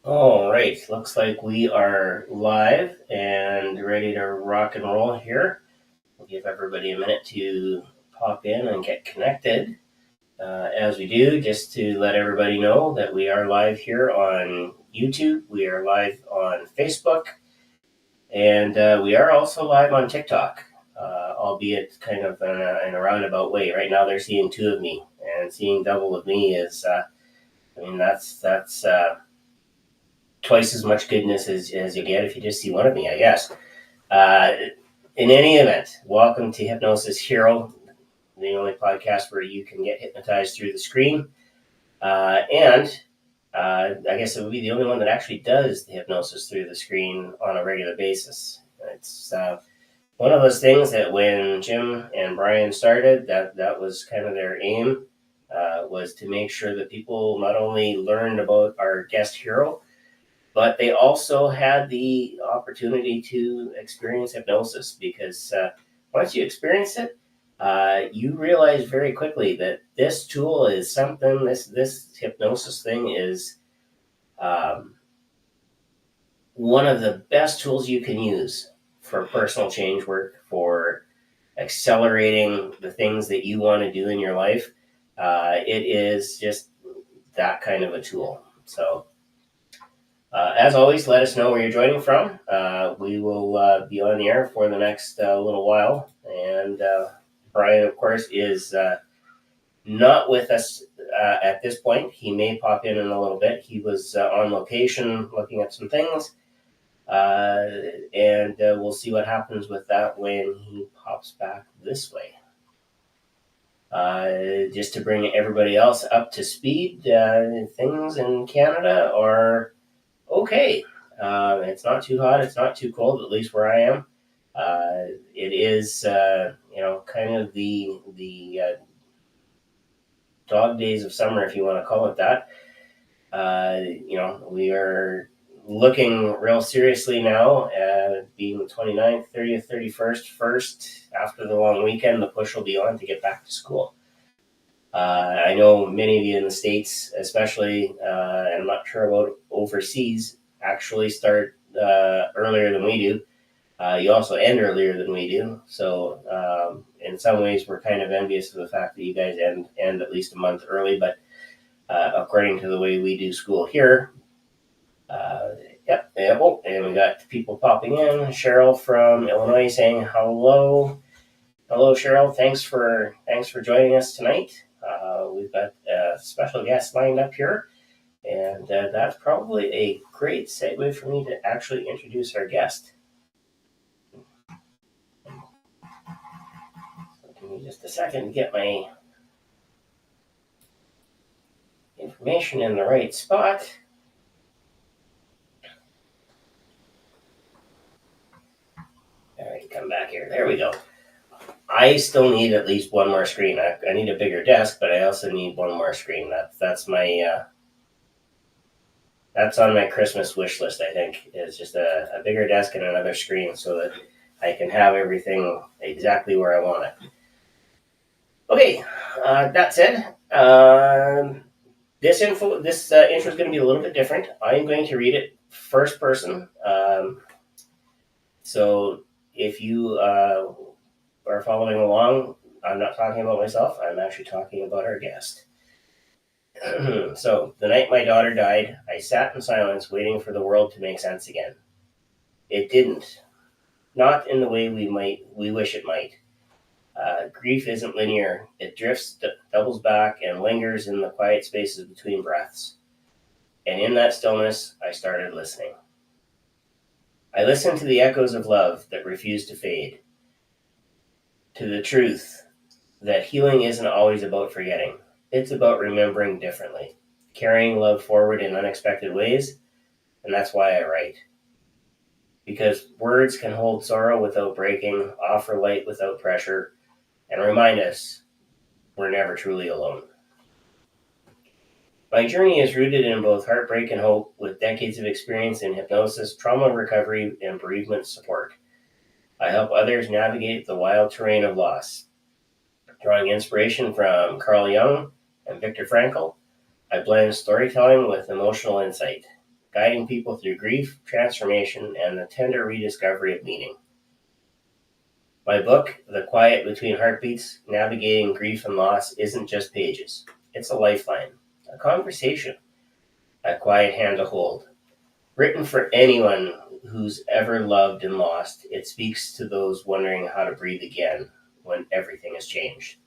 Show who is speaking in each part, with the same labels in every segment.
Speaker 1: All right, looks like we are live and ready to rock and roll here. We'll give everybody a minute to pop in and get connected. As we do, just to let everybody know that we are live here on YouTube, we are live on Facebook, and we are also live on TikTok, albeit kind of in a roundabout way. Right now, they're seeing two of me, and seeing double of me is, that's twice as much goodness as you get if you just see one of me, I guess. Uh, in any event, welcome to Hypnosis Hero, the only podcast where you can get hypnotized through the screen. And I guess it would be the only one that actually does the hypnosis through the screen on a regular basis. It's one of those things that when Jim and Brian started, that was kind of their aim, was to make sure that people not only learned about our guest hero, but they also had the opportunity to experience hypnosis because once you experience it, you realize very quickly that this tool is something. This hypnosis thing is um, one of the best tools you can use for personal change work, for accelerating the things that you want to do in your life. It is just that kind of a tool. So as always, let us know where you're joining from. We will be on the air for the next little while. And Brian, of course, is not with us at this point. He may pop in a little bit. He was on location looking at some things. And we'll see what happens with that when he pops back this way. Just to bring everybody else up to speed, things in Canada are okay. It's not too hot. It's not too cold, at least where I am. It is, kind of the dog days of summer, if you want to call it that. We are looking real seriously now at being the 29th, 30th, 31st, first. After the long weekend, the push will be on to get back to school. I know many of you in the States, especially, and I'm not sure about overseas, actually start earlier than we do. You also end earlier than we do. So in some ways, we're kind of envious of the fact that you guys end at least a month early. But according to the way we do school here, and we got people popping in. Cheryl from Illinois saying hello. Hello, Cheryl. Thanks for joining us tonight. We've got a special guest lined up here, and that's probably a great segue for me to actually introduce our guest. So give me just a second to get my information in the right spot. All right, come back here. There we go. I still need at least one more screen. I need a bigger desk, but I also need one more screen. That's my that's on my Christmas wish list. I think is just a bigger desk and another screen so that I can have everything exactly where I want it. Okay, that said, this intro is going to be a little bit different. I'm going to read it first person. So if you are following along, I'm not talking about myself. I'm actually talking about our guest. So, the night my daughter died, I sat in silence waiting for the world to make sense again. It didn't. Not in the way we wish it might. Grief isn't linear. It drifts, doubles back, and lingers in the quiet spaces between breaths. And in that stillness, I started listening. I listened to the echoes of love that refused to fade. To the truth that healing isn't always about forgetting. It's about remembering differently, carrying love forward in unexpected ways, and that's why I write. Because words can hold sorrow without breaking, offer light without pressure, and remind us we're never truly alone. My journey is rooted in both heartbreak and hope, with decades of experience in hypnosis, trauma recovery, and bereavement support. I help others navigate the wild terrain of loss. Drawing inspiration from Carl Jung and Viktor Frankl, I blend storytelling with emotional insight. guiding people through grief, transformation, and the tender rediscovery of meaning. My book, The Quiet Between Heartbeats, Navigating Grief and Loss, isn't just pages. It's a lifeline, a conversation, a quiet hand to hold. Written for anyone who's ever loved and lost, it speaks to those wondering how to breathe again when everything has changed.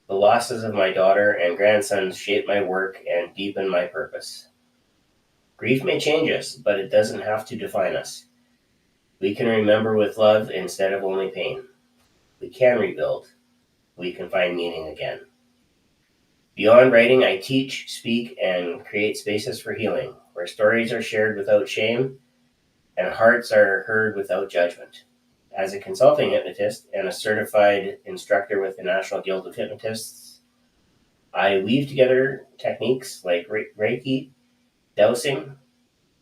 Speaker 1: The losses of my daughter and grandson shape my work and deepen my purpose. Grief may change us, but it doesn't have to define us. We can remember with love instead of only pain. We can rebuild. We can find meaning again. Beyond writing, I teach, speak, and create spaces for healing, where stories are shared without shame and hearts are heard without judgment. As a consulting hypnotist and a certified instructor with the National Guild of Hypnotists, I weave together techniques like Reiki, dowsing,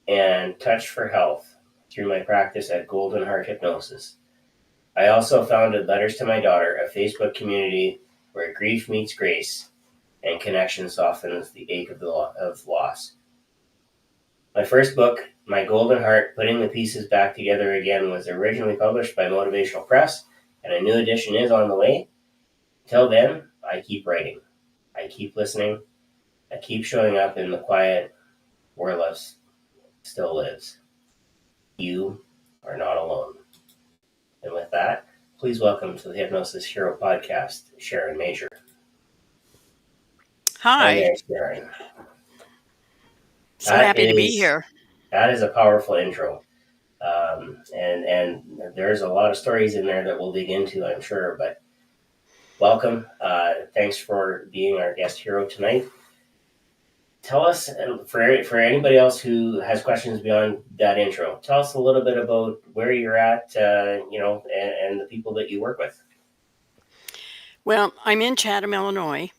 Speaker 1: and touch for health through my practice at Golden Heart Hypnosis. I also founded Letters to My Daughter, a Facebook community where grief meets grace and connection softens the ache of loss. My first book, My Golden Heart, Putting the Pieces Back Together Again, was originally published by Motivational Press, and a new edition is on the way. Till then, I keep writing. I keep listening. I keep showing up in the quiet where love still lives. You are not alone. And with that, please welcome to the Hypnosis Hero podcast, Sharron Major.
Speaker 2: Hi.
Speaker 1: There, Sharron.
Speaker 2: So happy to be here.
Speaker 1: That is a powerful intro. And there's a lot of stories in there that we'll dig into, I'm sure. But welcome. Thanks for being our guest hero tonight. Tell us, for anybody else who has questions beyond that intro, tell us a little bit about where you're at, and the people that you work with.
Speaker 2: Well, I'm in Chatham, Illinois,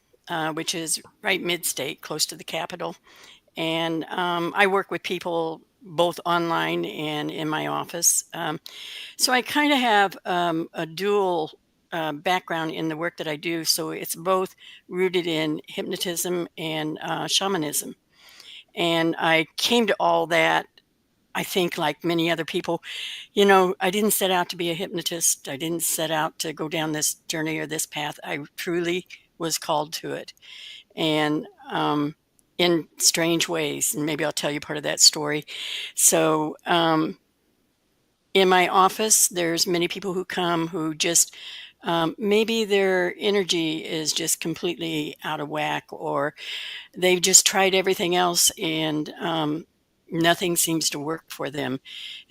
Speaker 2: which is right mid-state, close to the capital. And I work with people both online and in my office. So I kind of have a dual background in the work that I do. So it's both rooted in hypnotism and shamanism. And I came to all that, I think, like many other people. I didn't set out to be a hypnotist. I didn't set out to go down this journey or this path. I truly was called to it. And in strange ways, and maybe I'll tell you part of that story. So in my office, there's many people who come who just maybe their energy is just completely out of whack, or they've just tried everything else and nothing seems to work for them.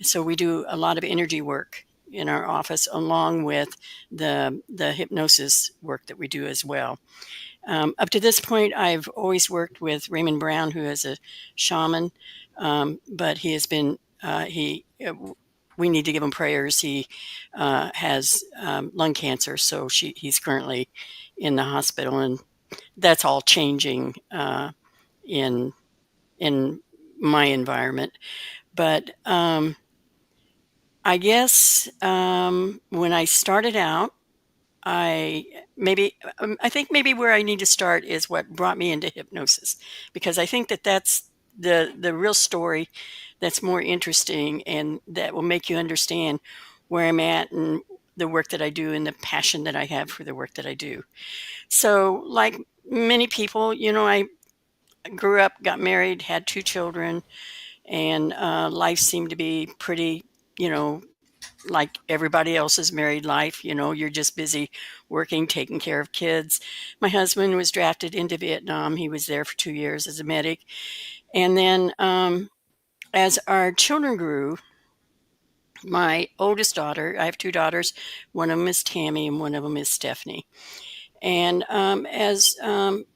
Speaker 2: So we do a lot of energy work in our office, along with the hypnosis work that we do as well. Up to this point, I've always worked with Raymond Brown, who is a shaman, but he has been we need to give him prayers. He has lung cancer, so he's currently in the hospital, and that's all changing in my environment. But I guess when I started out, I think maybe where I need to start is what brought me into hypnosis, because I think that's the real story that's more interesting and that will make you understand where I'm at and the work that I do and the passion that I have for the work that I do. So, like many people, I grew up, got married, had 2 children, and life seemed to be pretty, like everybody else's married life. You're just busy working, taking care of kids. My husband was drafted into Vietnam. He was there for 2 years as a medic. And then as our children grew, my oldest daughter, I have 2 daughters, one of them is Tammy and one of them is Stephanie. And as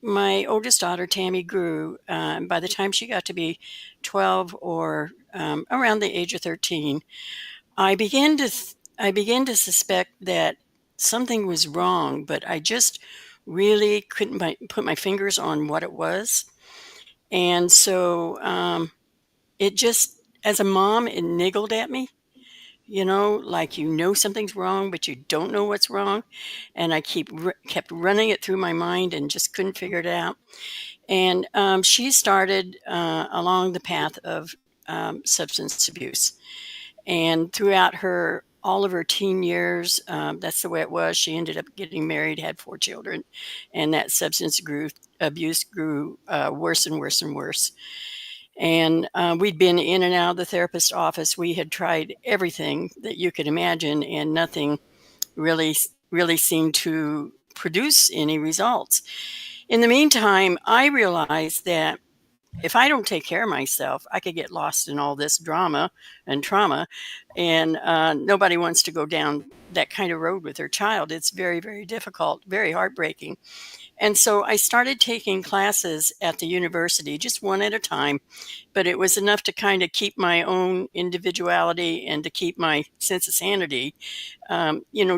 Speaker 2: my oldest daughter, Tammy, grew, by the time she got to be 12 or around the age of 13, I began to suspect that something was wrong, but I just really couldn't put my fingers on what it was. And so it just, as a mom, it niggled at me, like something's wrong, but you don't know what's wrong. And I kept running it through my mind and just couldn't figure it out. And she started along the path of substance abuse. And throughout all of her teen years, that's the way it was. She ended up getting married, had 4 children, and that abuse grew worse and worse and worse. And we'd been in and out of the therapist's office. We had tried everything that you could imagine, and nothing really seemed to produce any results. In the meantime, I realized that if I don't take care of myself, I could get lost in all this drama and trauma, and nobody wants to go down that kind of road with their child. It's very, very difficult, very heartbreaking. And so I started taking classes at the university, just one at a time, but it was enough to kind of keep my own individuality and to keep my sense of sanity,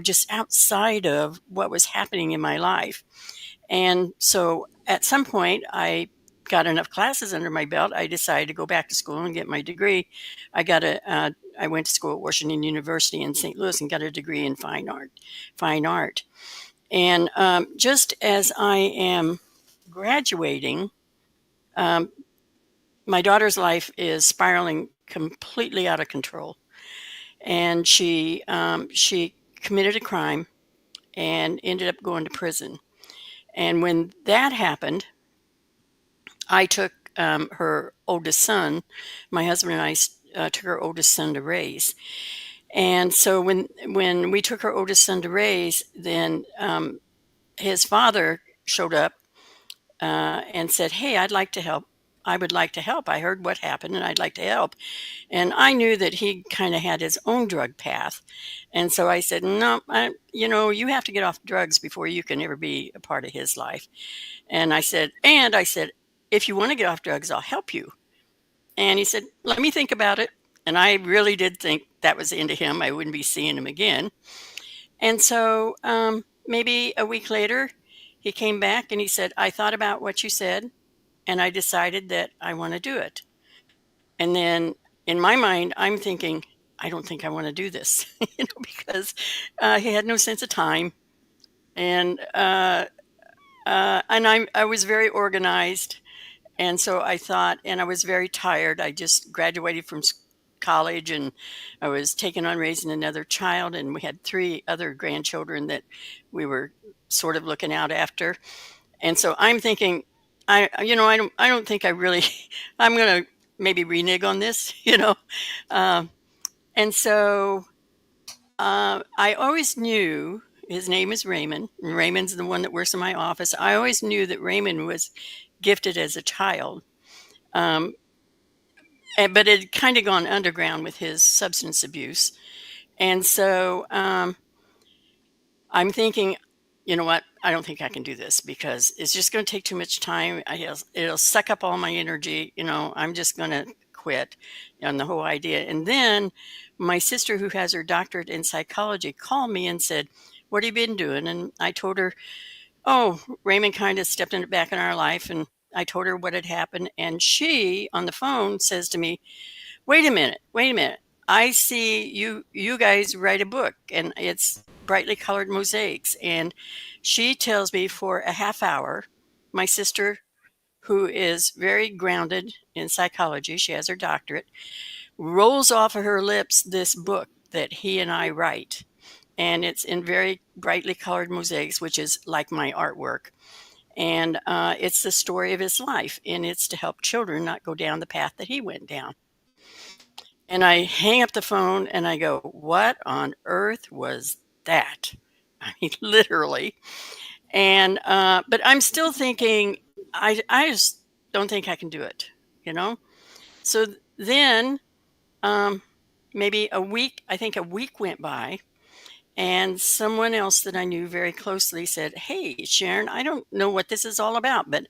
Speaker 2: just outside of what was happening in my life. And so at some point, I got enough classes under my belt. I decided to go back to school and get my degree. I went to school at Washington University in St. Louis and got a degree in fine art. And just as I am graduating, um, my daughter's life is spiraling completely out of control, and she committed a crime and ended up going to prison. And when that happened, I took her oldest son. My husband and I took her oldest son to raise. And so when we took her oldest son to raise, then his father showed up and said, "Hey, I'd like to help. I would like to help. I heard what happened, and I'd like to help." And I knew that he kind of had his own drug path, and so I said, "No, you have to get off drugs before you can ever be a part of his life." And I said, "If you want to get off drugs, I'll help you." And he said, "Let me think about it." And I really did think that was the end of him. I wouldn't be seeing him again. And so maybe a week later, he came back and he said, "I thought about what you said, and I decided that I want to do it." And then in my mind, I'm thinking, I don't think I want to do this, because he had no sense of time. And I was very organized. And so I thought, and I was very tired. I just graduated from college, and I was taking on raising another child, and we had 3 other grandchildren that we were sort of looking out after. And so I'm thinking, I don't think I really, I'm going to maybe renege on this, Um, and so I always knew his name is Raymond, and Raymond's the one that works in my office. I always knew that Raymond was gifted as a child. Um, but it had kind of gone underground with his substance abuse. And so I'm thinking, you know what? I don't think I can do this because it's just going to take too much time. It'll suck up all my energy. I'm just going to quit on the whole idea. And then my sister, who has her doctorate in psychology, called me and said, "What have you been doing?" And I told her, "Oh, Raymond kind of stepped back in our life." And I told her what had happened. And she, on the phone, says to me, wait a minute. I see you guys write a book, and it's brightly colored mosaics." And she tells me for a half hour, my sister, who is very grounded in psychology, she has her doctorate, rolls off of her lips this book that he and I write. And it's in very brightly colored mosaics, which is like my artwork. And it's the story of his life, and it's to help children not go down the path that he went down. And I hang up the phone and I go, "What on earth was that?" I mean, literally. And but I'm still thinking, I just don't think I can do it, you know. So then, um, maybe I think a week went by, and someone else that I knew very closely said, "Hey, Sharon, I don't know what this is all about, but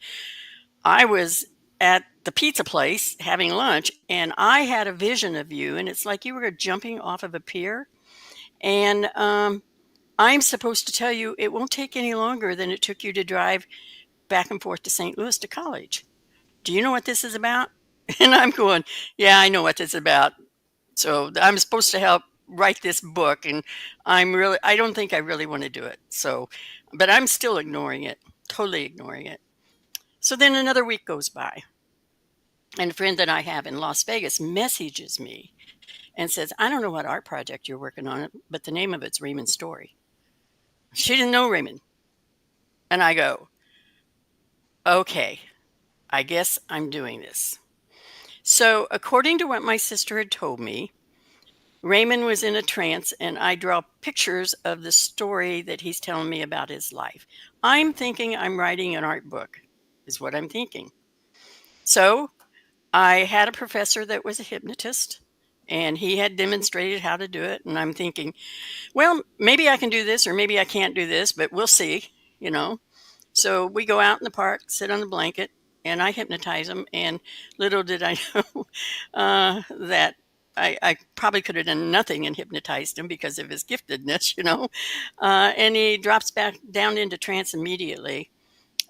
Speaker 2: I was at the pizza place having lunch, and I had a vision of you, and it's like you were jumping off of a pier. And I'm supposed to tell you it won't take any longer than it took you to drive back and forth to St. Louis to college. Do you know what this is about?" And I'm going, "Yeah, I know what this is about. So I'm supposed to help write this book, and I don't think I really want to do it." So, but I'm still ignoring it, totally ignoring it. So then another week goes by, and a friend that I have in Las Vegas messages me and says, I don't know what art project you're working on, but the name of it's Raymond's story. She didn't know Raymond. And I go, okay, I guess I'm doing this. So, according to what my sister had told me, Raymond was in a trance, and I draw pictures of the story that he's telling me about his life. I'm thinking I'm writing an art book, is what I'm thinking. So, I had a professor that was a hypnotist, and he had demonstrated how to do it. And I'm thinking, well, maybe I can do this, or maybe I can't do this, but we'll see, you know. So we go out in the park, sit on a blanket, and I hypnotize him. And little did I know that I probably could have done nothing and hypnotized him because of his giftedness, you know. And he drops back down into trance immediately.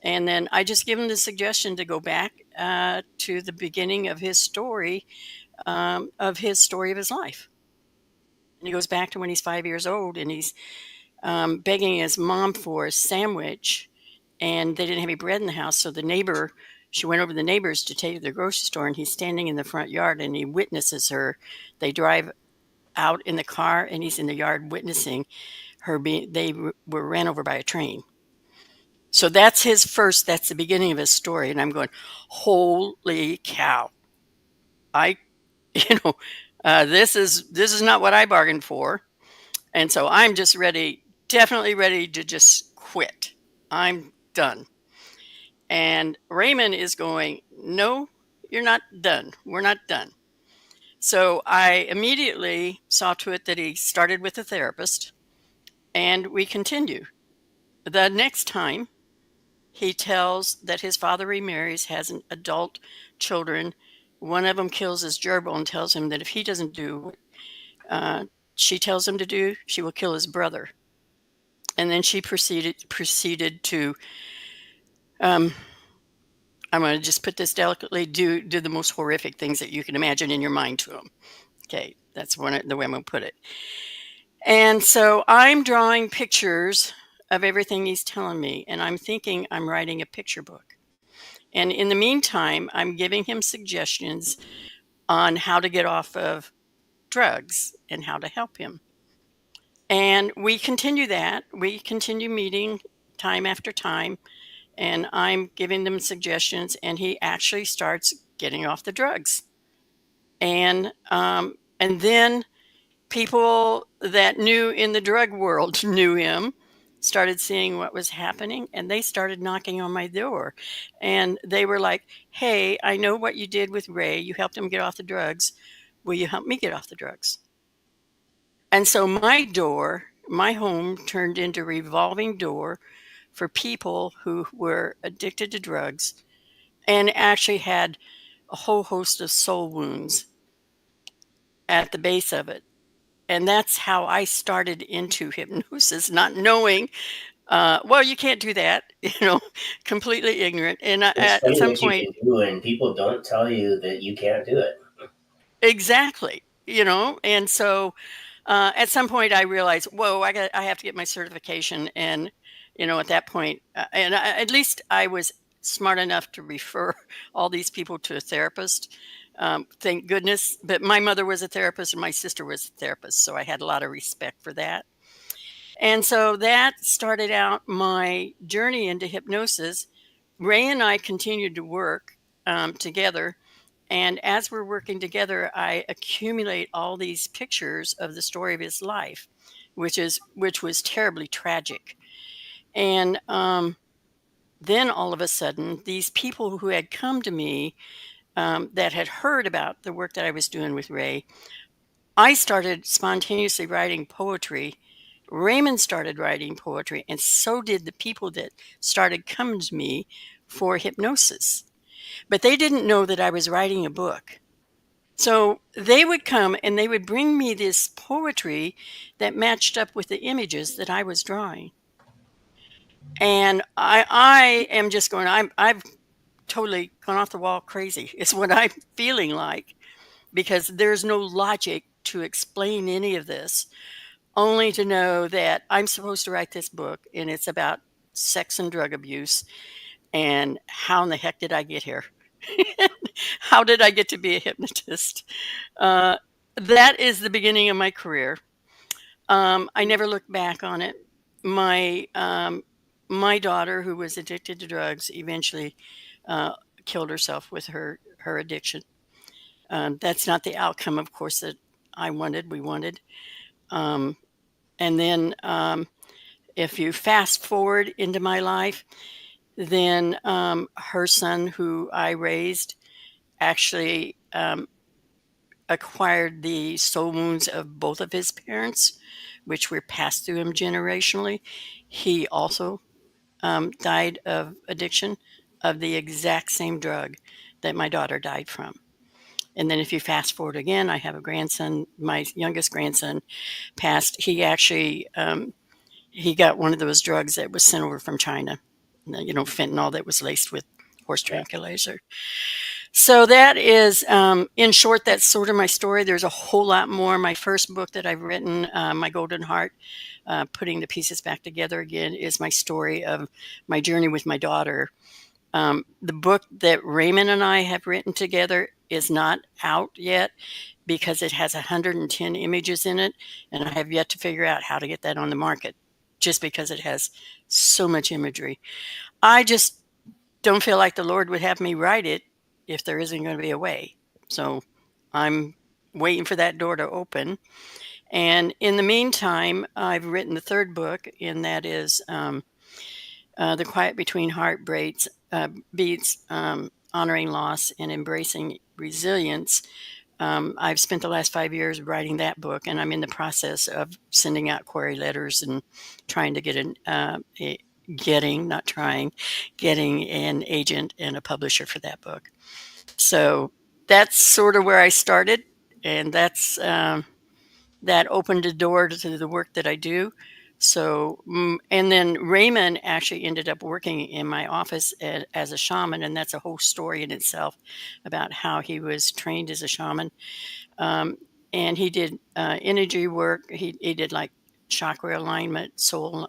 Speaker 2: And then I just give him the suggestion to go back to the beginning of his story of his life. And he goes back to when he's 5 years old, and he's begging his mom for a sandwich, and they didn't have any bread in the house. So she went over to the neighbors to take to the grocery store, and he's standing in the front yard, and he witnesses her. They drive out in the car, and he's in the yard witnessing her were ran over by a train. So that's that's the beginning of his story. And I'm going, holy cow. You know, this is not what I bargained for. And so I'm just definitely ready to just quit. I'm done. And Raymond is going, no, you're not done. We're not done. So I immediately saw to it that he started with a therapist, and we continue. The next time, he tells that his father remarries, has an adult children. One of them kills his gerbil and tells him that if he doesn't do what she tells him to do, she will kill his brother. And then she proceeded to, I'm going to just put this delicately, do the most horrific things that you can imagine in your mind to him. Okay, that's the way I'm going to put it. And so I'm drawing pictures of everything he's telling me, and I'm thinking I'm writing a picture book. And in the meantime, I'm giving him suggestions on how to get off of drugs and how to help him. And we continue that. We continue meeting time after time, and I'm giving them suggestions, and he actually starts getting off the drugs. And then people that knew in the drug world knew him, started seeing what was happening, and they started knocking on my door. And they were like, hey, I know what you did with Ray. You helped him get off the drugs. Will you help me get off the drugs? And so my home turned into a revolving door for people who were addicted to drugs and actually had a whole host of soul wounds at the base of it. And that's how I started into hypnosis, not knowing, well, you can't do that, completely ignorant. And
Speaker 1: It's
Speaker 2: at
Speaker 1: funny
Speaker 2: some
Speaker 1: what you
Speaker 2: point,
Speaker 1: can do, and people don't tell you that you can't do it.
Speaker 2: exactly, and so at some point I realized, whoa, I have to get my certification. And, at that point, at least I was smart enough to refer all these people to a therapist. Thank goodness. But my mother was a therapist and my sister was a therapist. So I had a lot of respect for that. And so that started out my journey into hypnosis. Ray and I continued to work together. And as we're working together, I accumulate all these pictures of the story of his life, which was terribly tragic. And then all of a sudden, these people who had come to me that had heard about the work that I was doing with Ray, I started spontaneously writing poetry. Raymond started writing poetry, and so did the people that started coming to me for hypnosis. But they didn't know that I was writing a book. So they would come and they would bring me this poetry that matched up with the images that I was drawing. And I am just going, I've totally gone off the wall crazy. It's what I'm feeling like, because there's no logic to explain any of this, only to know that I'm supposed to write this book, and it's about sex and drug abuse. And how in the heck did I get here? How did I get to be a hypnotist? Uh, that is the beginning of my career. I never looked back on it. My my daughter, who was addicted to drugs, eventually uh, killed herself with her addiction. That's not the outcome, of course, that I wanted. We wanted, um, and then if you fast forward into my life, then her son, who I raised, actually acquired the soul wounds of both of his parents, which were passed through him generationally. He also died of addiction of the exact same drug that my daughter died from. And then if you fast forward again, I have a grandson. My youngest grandson passed. He actually he got one of those drugs that was sent over from China. You know, fentanyl that was laced with horse
Speaker 1: Yeah.
Speaker 2: tranquilizer. So that is, in short, that's sort of my story. There's a whole lot more. My first book that I've written, My Golden Heart, putting the pieces back together again, is my story of my journey with my daughter. The book that Raymond and I have written together is not out yet because it has 110 images in it, and I have yet to figure out how to get that on the market just because it has so much imagery. I just don't feel like the Lord would have me write it if there isn't going to be a way. So I'm waiting for that door to open. And in the meantime, I've written the third book, and that is The Quiet Between Heartbreaks, Beats, Honoring Loss and Embracing Resilience. I've spent the last 5 years writing that book, and I'm in the process of sending out query letters and trying to get not trying, getting an agent and a publisher for that book. So that's sort of where I started, and that opened the door to the work that I do. So, and then Raymond actually ended up working in my office as a shaman, and that's a whole story in itself about how he was trained as a shaman. Um, and he did energy work. He did like chakra alignment, soul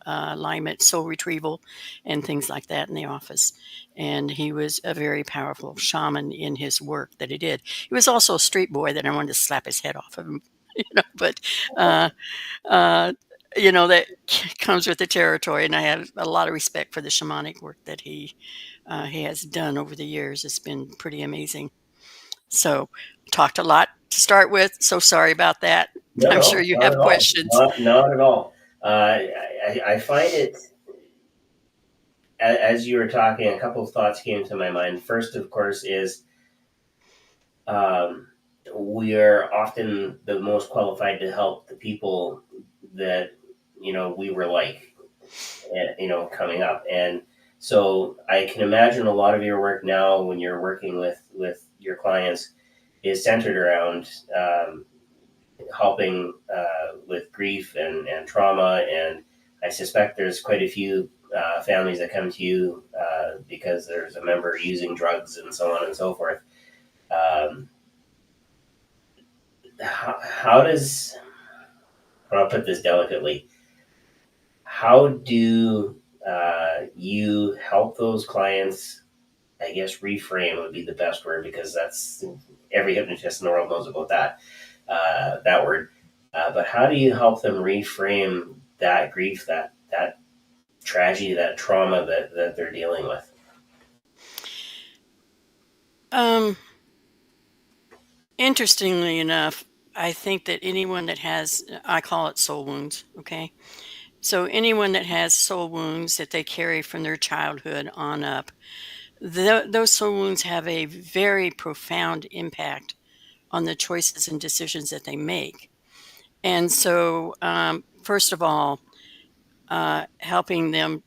Speaker 2: retrieval, and things like that in the office. And he was a very powerful shaman in his work that he did. He was also a street boy that I wanted to slap his head off of him, but uh, uh, that comes with the territory. And I have a lot of respect for the shamanic work that he has done over the years. It's been pretty amazing. So, talked a lot to start with, so sorry about that.
Speaker 1: No,
Speaker 2: I'm sure
Speaker 1: no,
Speaker 2: you
Speaker 1: not
Speaker 2: have
Speaker 1: at all.
Speaker 2: questions.
Speaker 1: Not at all. I find it, as you were talking, a couple of thoughts came to my mind. First, of course, is um, we are often the most qualified to help the people that we were like, coming up. And so I can imagine a lot of your work now, when you're working with your clients, is centered around helping with grief and trauma. And I suspect there's quite a few families that come to you because there's a member using drugs and so on and so forth. Um, how does, I'll put this delicately, how do you help those clients? I guess reframe would be the best word, because that's, every hypnotist in the world knows about that word. But how do you help them reframe that grief, that tragedy, that trauma that they're dealing with?
Speaker 2: Um, Interestingly enough, I think that anyone that has, I call it soul wounds, okay? So anyone that has soul wounds that they carry from their childhood on up, those soul wounds have a very profound impact on the choices and decisions that they make. And so, first of all, helping them,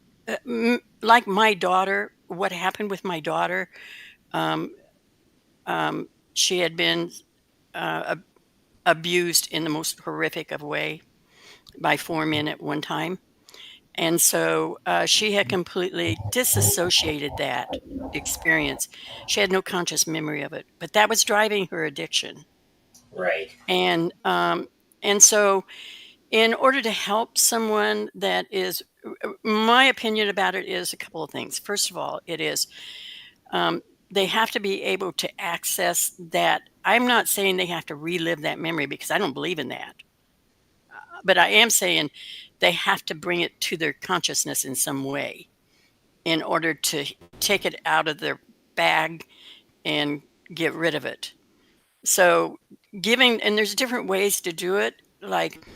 Speaker 2: like my daughter, what happened with my daughter, um, she had been ab- abused in the most horrific of way by 4 men at one time. And so she had completely disassociated that experience. She had no conscious memory of it, but that was driving her addiction.
Speaker 1: Right.
Speaker 2: And so, in order to help someone that is my opinion about it is a couple of things. First of all, it is they have to be able to access that. I'm not saying they have to relive that memory because I don't believe in that. But I am saying they have to bring it to their consciousness in some way in order to take it out of their bag and get rid of it. So and there's different ways to do it. Like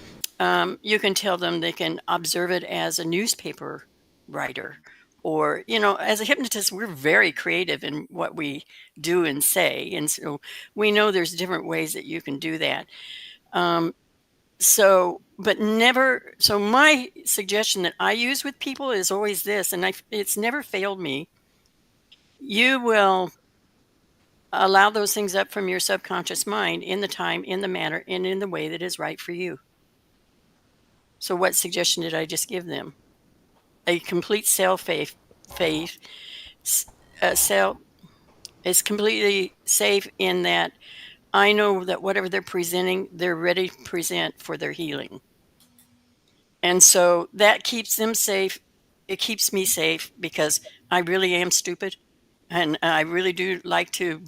Speaker 2: you can tell them they can observe it as a newspaper writer, or, as a hypnotist, we're very creative in what we do and say. And so we know there's different ways that you can do that. But never, so my suggestion that I use with people is always this, and it's never failed me. You will allow those things up from your subconscious mind in the time, in the manner, and in the way that is right for you. So what suggestion did I just give them? A complete self-faith self is completely safe in that I know that whatever they're presenting, they're ready to present for their healing. And so that keeps them safe. It keeps me safe because I really am stupid. And I really do like to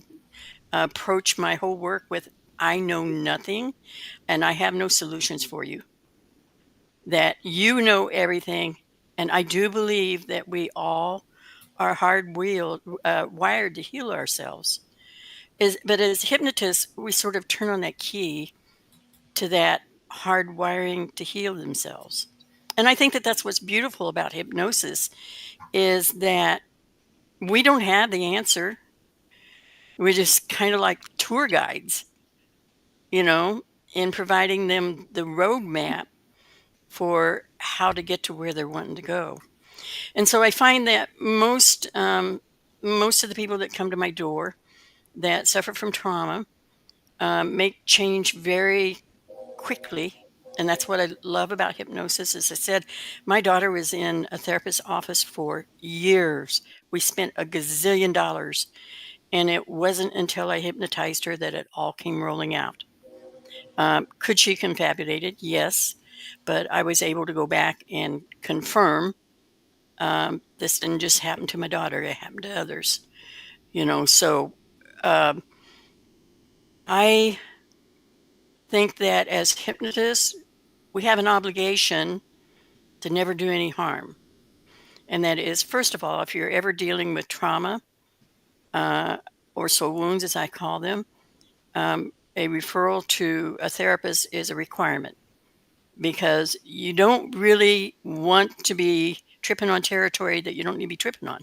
Speaker 2: approach my whole work with, I know nothing and I have no solutions for you. That you know everything. And I do believe that we all are wired to heal ourselves. But as hypnotists, we sort of turn on that key to that hardwiring to heal themselves. And I think that that's what's beautiful about hypnosis is that we don't have the answer. We're just kind of like tour guides, in providing them the roadmap for how to get to where they're wanting to go. And so I find that most of the people that come to my door that suffer from trauma make change very quickly. And that's what I love about hypnosis. As I said, my daughter was in a therapist's office for years. We spent a gazillion dollars, and it wasn't until I hypnotized her that it all came rolling out. Could she confabulate it? Yes. But I was able to go back and confirm this didn't just happen to my daughter, it happened to others. So I think that as hypnotists, we have an obligation to never do any harm. And that is, first of all, if you're ever dealing with trauma or soul wounds, as I call them, a referral to a therapist is a requirement because you don't really want to be tripping on territory that you don't need to be tripping on.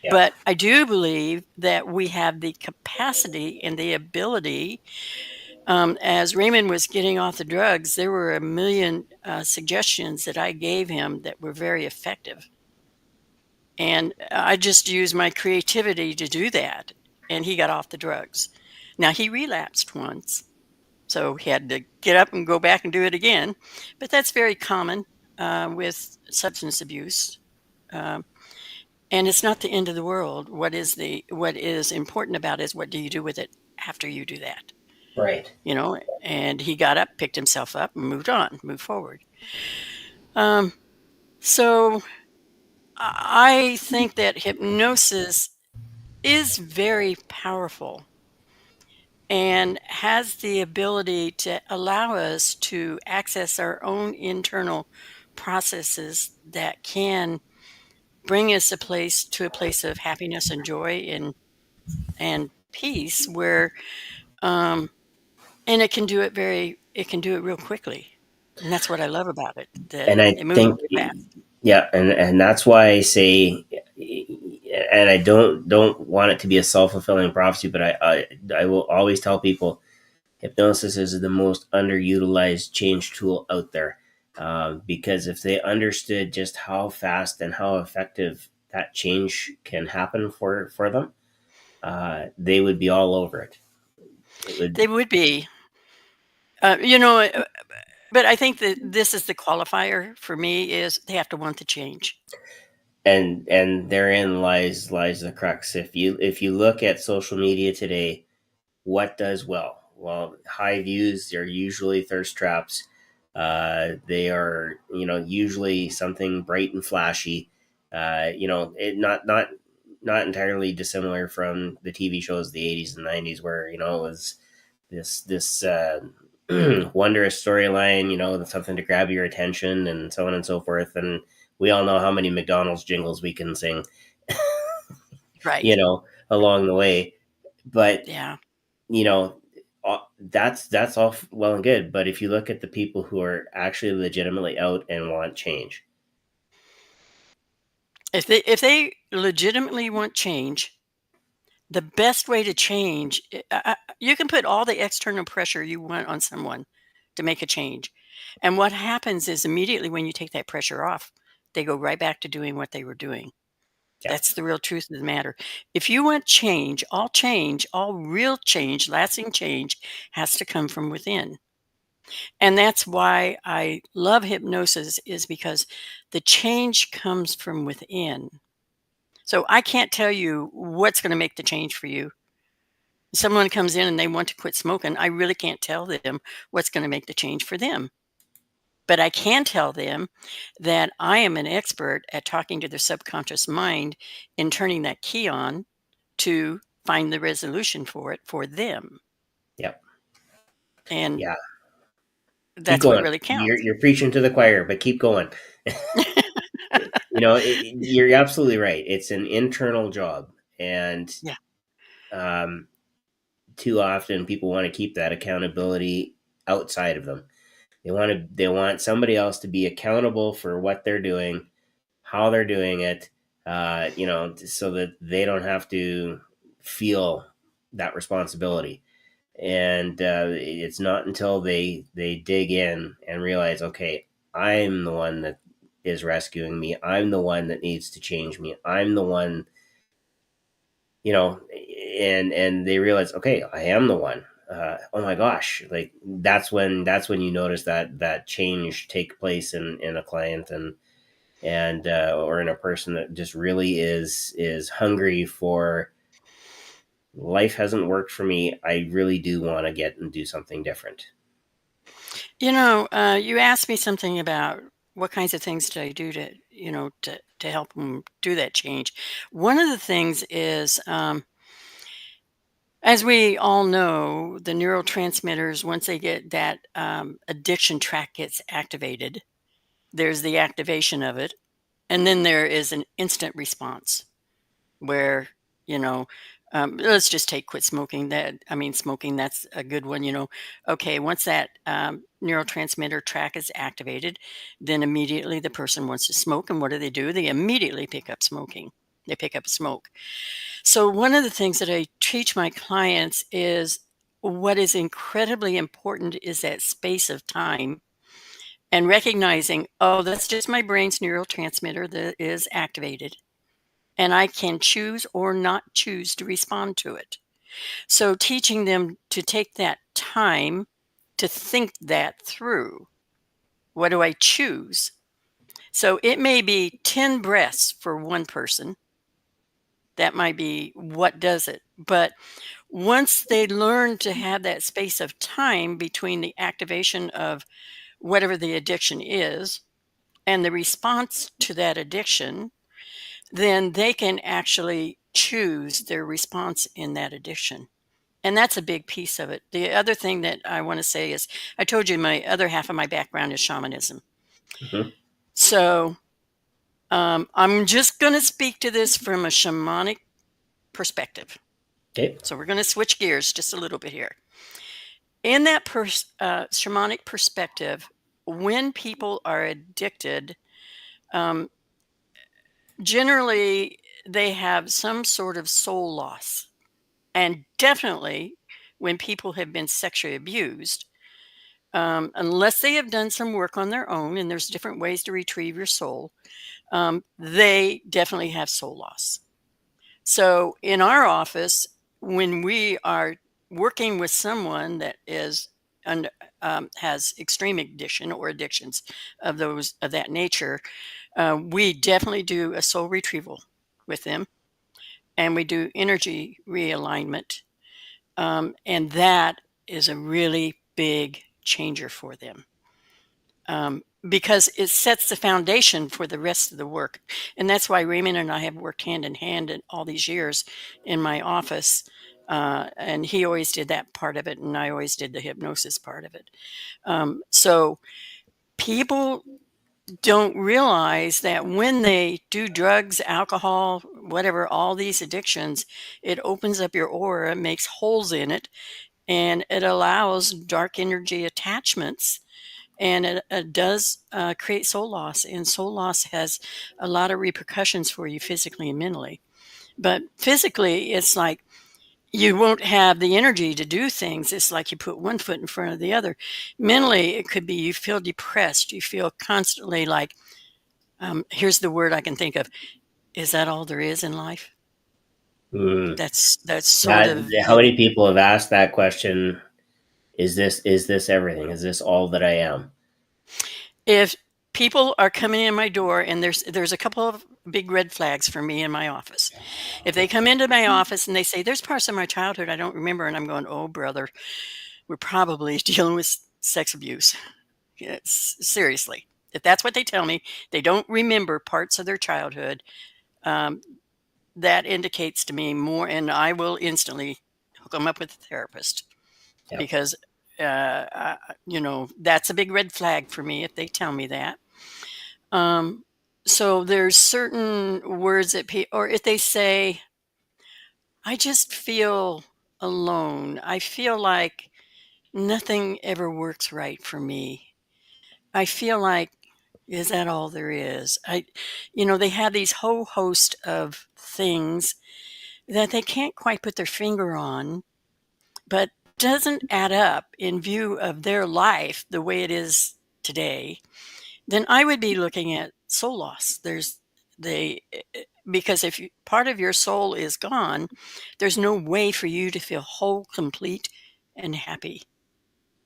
Speaker 1: Yeah.
Speaker 2: But I do believe that we have the capacity and the ability. As Raymond was getting off the drugs, there were a million suggestions that I gave him that were very effective. And I just used my creativity to do that. And he got off the drugs. Now, he relapsed once, so he had to get up and go back and do it again. But that's very common with substance abuse. And it's not the end of the world. What is important about it is what do you do with it after you do that?
Speaker 1: Right.
Speaker 2: And he got up, picked himself up, and moved forward. So I think that hypnosis is very powerful and has the ability to allow us to access our own internal processes that can bring us to a place of happiness and joy and peace where and it can do it real quickly. And that's what I love about it. That
Speaker 1: And I
Speaker 2: it moves
Speaker 1: think,
Speaker 2: really fast.
Speaker 1: yeah, and that's why I say, and I don't want it to be a self-fulfilling prophecy, but I will always tell people hypnosis is the most underutilized change tool out there, because if they understood just how fast and how effective that change can happen for them, they would be all over it.
Speaker 2: They would be. But I think that this is the qualifier for me is they have to want the change.
Speaker 1: And therein lies the crux. If you look at social media today, what does well? Well, high views are usually thirst traps. They are, usually something bright and flashy. It not entirely dissimilar from the TV shows of the 80s and 90s, where it was this wondrous storyline, something to grab your attention, and so on and so forth. And we all know how many McDonald's jingles we can sing,
Speaker 2: Right.
Speaker 1: along the way. But
Speaker 2: Yeah.
Speaker 1: you know, that's all well and good. But if you look at the people who are actually legitimately out and want change,
Speaker 2: If they legitimately want change, the best way to change, you can put all the external pressure you want on someone to make a change. And what happens is immediately when you take that pressure off, they go right back to doing what they were doing.
Speaker 1: yeah,
Speaker 2: That's the real truth of the matter. If you want change, all real change, lasting change has to come from within. And that's why I love hypnosis, is because the change comes from within. So I can't tell you what's going to make the change for you. Someone comes in and they want to quit smoking, I really can't tell them what's going to make the change for them. But I can tell them that I am an expert at talking to their subconscious mind and turning that key on to find the resolution for it for them.
Speaker 1: yeah,
Speaker 2: And
Speaker 1: yeah. Keep
Speaker 2: that's what
Speaker 1: going.
Speaker 2: really
Speaker 1: You're
Speaker 2: counts.
Speaker 1: you're preaching to the choir, but keep going. You're absolutely right. It's an internal job, and
Speaker 2: Yeah.
Speaker 1: um, too often people want to keep that accountability outside of them. They want somebody else to be accountable for what they're doing, how they're doing it, so that they don't have to feel that responsibility. And it's not until they dig in and realize, okay, I'm the one that is rescuing me. I'm the one that needs to change me. I'm the one, you know, and they realize, okay, I am the one. Oh my gosh, like that's when you notice that change take place in a client, and or in a person that just really is hungry for, life hasn't worked for me. I really do want to get and do something different.
Speaker 2: You asked me something about what kinds of things did I do to help them do that change. One of the things is, as we all know, the neurotransmitters, once they get that addiction track gets activated, there's the activation of it, and then there is an instant response where, you know, let's just take quit smoking. Smoking, that's a good one. Okay, once that neurotransmitter track is activated, then immediately the person wants to smoke. And what do? They immediately pick up smoking. They pick up smoke. So, one of the things that I teach my clients is what is incredibly important is that space of time and recognizing, oh, that's just my brain's neurotransmitter that is activated. And I can choose or not choose to respond to it. So, teaching them to take that time to think that through. What do I choose? So, it may be 10 breaths for one person. That might be what does it. But once they learn to have that space of time between the activation of whatever the addiction is and the response to that addiction, then they can actually choose their response in that addiction. And that's a big piece of it. The other thing that I want to say is I told you my other half of my background is shamanism.
Speaker 1: Mm-hmm.
Speaker 2: So I'm just going to speak to this from a shamanic perspective.
Speaker 1: Okay.
Speaker 2: So we're going to switch gears just a little bit here. In that shamanic perspective, when people are addicted, um, generally they have some sort of soul loss. And definitely when people have been sexually abused, unless they have done some work on their own, and there's different ways to retrieve your soul, they definitely have soul loss. So in our office, when we are working with someone that is has extreme addiction or addictions of that nature, we definitely do a soul retrieval with them, and we do energy realignment, and that is a really big changer for them. because it sets the foundation for the rest of the work. And that's why Raymond and I have worked hand in hand in all these years in my office. And he always did that part of it, and I always did the hypnosis part of it. So people don't realize that when they do drugs, alcohol, whatever, all these addictions, it opens up your aura, makes holes in it, and it allows dark energy attachments, and it does create soul loss. And soul loss has a lot of repercussions for you physically and mentally. But physically, it's like you won't have the energy to do things. It's like you put one foot in front of the other. Mentally, it could be you feel depressed. You feel constantly like, here's the word I can think of. Is that all there is in life?
Speaker 1: Mm.
Speaker 2: That's sort
Speaker 1: That
Speaker 2: of
Speaker 1: how many people have asked that question? Is this everything? Is this all that I am?
Speaker 2: if people are coming in my door, and there's a couple of big red flags for me in my office. If they come into my office and they say, there's parts of my childhood I don't remember, and I'm going, oh brother, we're probably dealing with sex abuse. Yes, seriously. If that's what they tell me, they don't remember parts of their childhood, um, that indicates to me more, and I will instantly hook them up with a therapist,
Speaker 1: Yep.
Speaker 2: because that's a big red flag for me if they tell me that. So there's certain words that or if they say, I just feel alone. I feel like nothing ever works right for me. I feel like, is that all there is? They have these whole host of things that they can't quite put their finger on, but doesn't add up in view of their life the way it is today. Then I would be looking at soul loss. They because if part of your soul is gone, there's no way for you to feel whole, complete, and happy.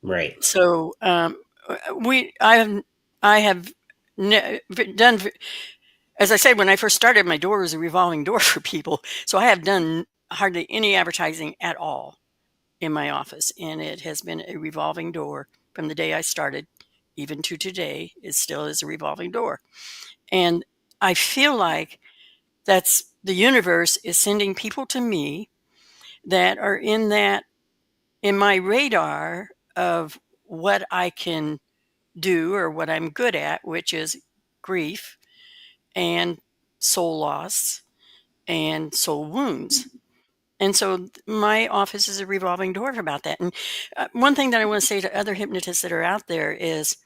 Speaker 1: Right.
Speaker 2: So I have done, as I said, when I first started, my door was a revolving door for people. So I have done hardly any advertising at all in my office, and it has been a revolving door from the day I started, even to today. It still is a revolving door. And I feel like that's the universe is sending people to me that are in my radar of what I can do or what I'm good at, which is grief and soul loss and soul wounds. And so my office is a revolving door about that. And one thing that I want to say to other hypnotists that are out there is,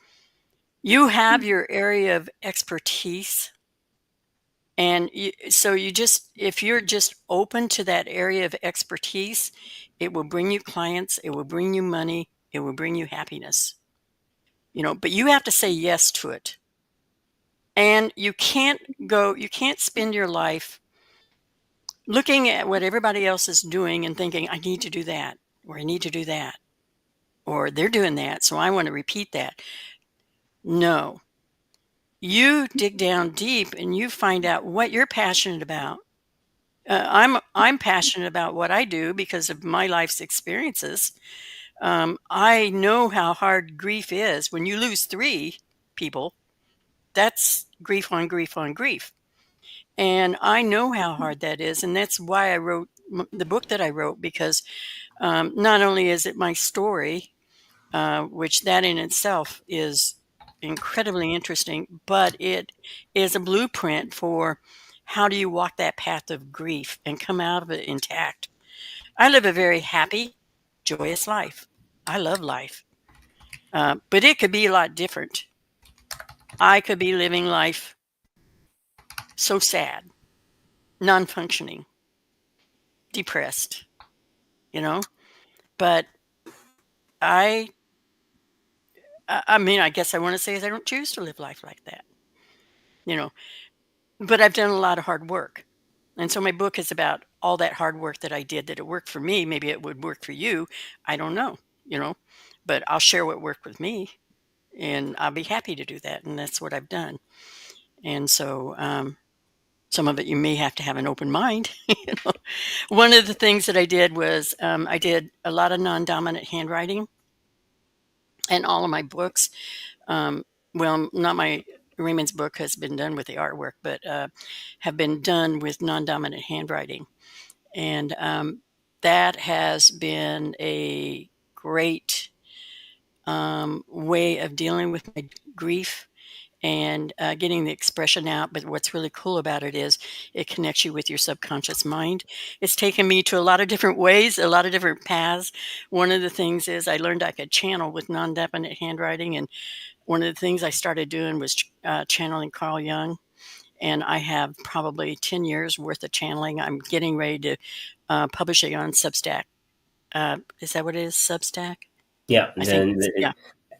Speaker 2: you have your area of expertise. And if you're just open to that area of expertise, it will bring you clients, it will bring you money, it will bring you happiness. But you have to say yes to it. And you can't spend your life looking at what everybody else is doing and thinking, I need to do that, or I need to do that, or they're doing that, so I want to repeat that. No. You dig down deep and you find out what you're passionate about. I'm passionate about what I do because of my life's experiences. I know how hard grief is. When you lose 3 people, that's grief on grief on grief. And I know how hard that is. And that's why I wrote the book that I wrote, because not only is it my story, which that in itself is incredibly interesting, but it is a blueprint for how do you walk that path of grief and come out of it intact. I live a very happy, joyous life. I love life. But it could be a lot different. I could be living life so sad, non-functioning, depressed, you know. But I, I mean, I guess I want to say is I don't choose to live life like that, you know. But I've done a lot of hard work, and so my book is about all that hard work that I did. That it worked for me. Maybe it would work for you. I don't know, But I'll share what worked with me, and I'll be happy to do that. And that's what I've done. And so, some of it you may have to have an open mind. One of the things that I did was I did a lot of non-dominant handwriting, and all of my books. well, not my Raymond's book has been done with the artwork, but have been done with non-dominant handwriting, and that has been a great way of dealing with my grief and getting the expression out. But what's really cool about it is it connects you with your subconscious mind. It's taken me to a lot of different ways, a lot of different paths. One of the things is I learned I could channel with non-dominant handwriting, and one of the things I started doing was channeling Carl Jung. And I have probably 10 years worth of channeling. I'm getting ready to publish it on Substack. Is that what it is? Substack?
Speaker 1: Yeah,
Speaker 2: I think it's, yeah.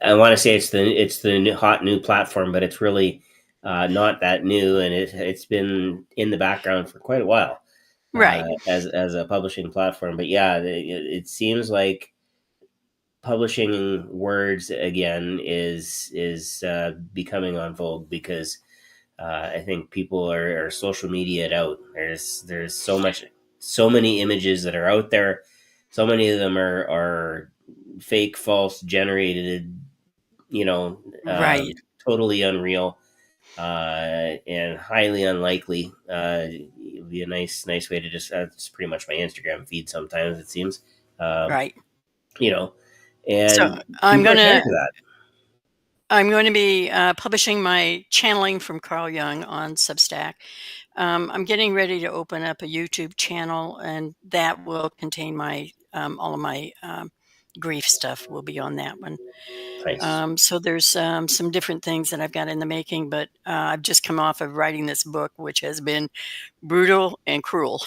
Speaker 1: I want to say it's the hot new platform, but it's really not that new, and it's been in the background for quite a while
Speaker 2: Right.
Speaker 1: as a publishing platform. But yeah, it seems like publishing words again is becoming on vogue because I think people are social media it out. There's so many images that are out there. So many of them are fake, false, generated. You know,
Speaker 2: Right.
Speaker 1: totally unreal and highly unlikely. It would be a nice way to just. It's pretty much my Instagram feed. Sometimes it seems. Um,
Speaker 2: Right.
Speaker 1: you know,
Speaker 2: So
Speaker 1: and people are tired of that.
Speaker 2: I'm going to be publishing my channeling from Carl Jung on Substack. I'm getting ready to open up a YouTube channel, and that will contain my all of my grief stuff will be on that one.
Speaker 1: Nice.
Speaker 2: So there's some different things that I've got in the making, but I've just come off of writing this book, which has been brutal and cruel.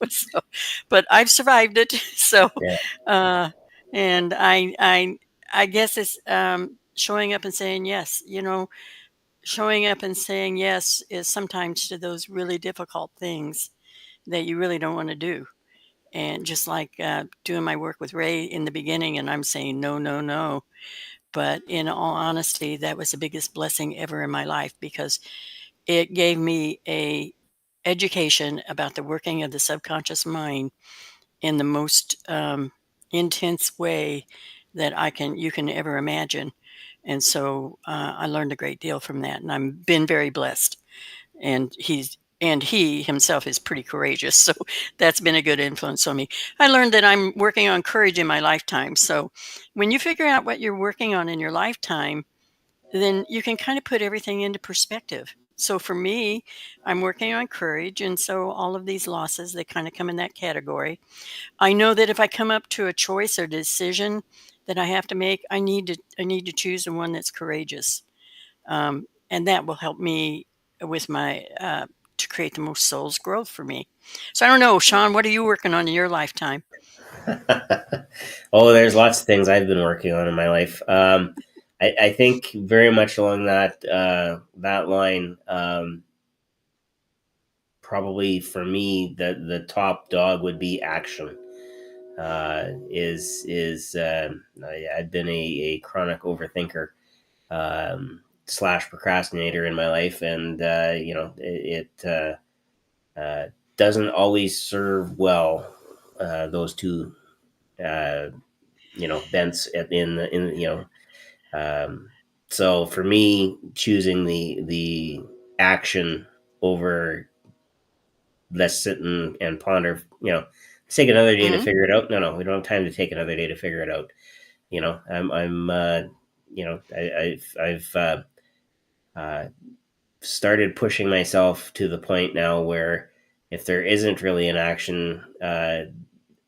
Speaker 2: So, but I've survived it. So,
Speaker 1: Yeah.
Speaker 2: uh, and I guess it's showing up and saying yes. Showing up and saying yes is sometimes to those really difficult things that you really don't want to do. And just like doing my work with Ray in the beginning, and I'm saying no, no, no. But in all honesty, that was the biggest blessing ever in my life because it gave me a education about the working of the subconscious mind in the most intense way that you can ever imagine. And so I learned a great deal from that, and I've been very blessed. And he himself is pretty courageous, so that's been a good influence on me. I learned that I'm working on courage in my lifetime. So when you figure out what you're working on in your lifetime, then you can kind of put everything into perspective. So for me, I'm working on courage, and so all of these losses, they kind of come in that category. I know that if I come up to a choice or decision that I have to make, I need to choose the one that's courageous, and that will help me with my to create the most soul's growth for me. So I don't know, Shawn, what are you working on in your lifetime?
Speaker 1: Oh, there's lots of things I've been working on in my life. I think very much along that line. Probably for me, the top dog would be action. I've been a chronic overthinker slash procrastinator in my life, and it doesn't always serve well those two uh, bents in um, so for me choosing the action over let's sit and ponder, let's take another day to
Speaker 2: Hmm.
Speaker 1: figure it out. No, we don't have time to take another day to figure it out. I'm I've started pushing myself to the point now where if there isn't really an action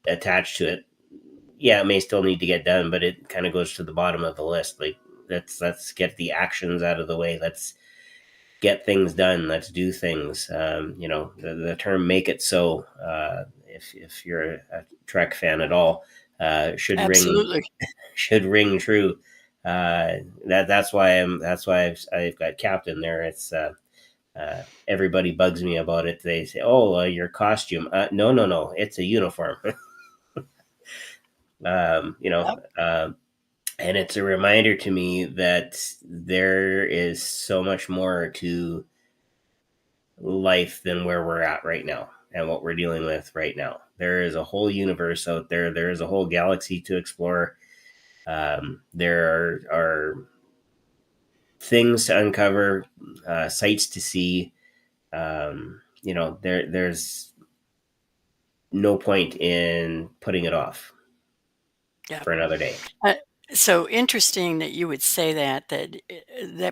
Speaker 1: attached to it, yeah, it may still need to get done, but it kind of goes to the bottom of the list. Like let's get the actions out of the way. Let's get things done. Let's do things. The term "make it so." If you're a Trek fan at all, should ring
Speaker 2: Absolutely.
Speaker 1: should ring true. That's why I've got Captain there. It's everybody bugs me about it. They say, "Oh, your costume." No. It's a uniform. um, you know,
Speaker 2: Yep.
Speaker 1: um, and it's a reminder to me that there is so much more to life than where we're at right now and what we're dealing with right now. There is a whole universe out there. There is a whole galaxy to explore. There are things to uncover, sights to see. There's no point in putting it off
Speaker 2: Yeah.
Speaker 1: for another day.
Speaker 2: So interesting that you would say that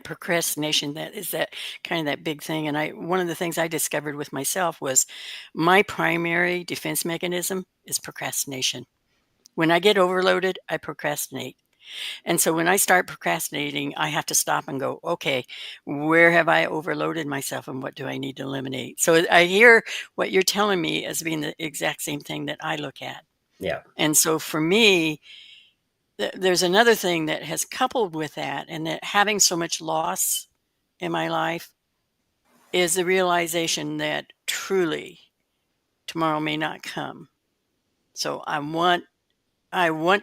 Speaker 2: procrastination, that is that kind of that big thing. And one of the things I discovered with myself was my primary defense mechanism is procrastination. When I get overloaded, I procrastinate. And so when I start procrastinating, I have to stop and go, okay, where have I overloaded myself and what do I need to eliminate? So I hear what you're telling me as being the exact same thing that I look at.
Speaker 1: Yeah.
Speaker 2: And so for me, there's another thing that has coupled with that, and that having so much loss in my life is the realization that truly tomorrow may not come. So I want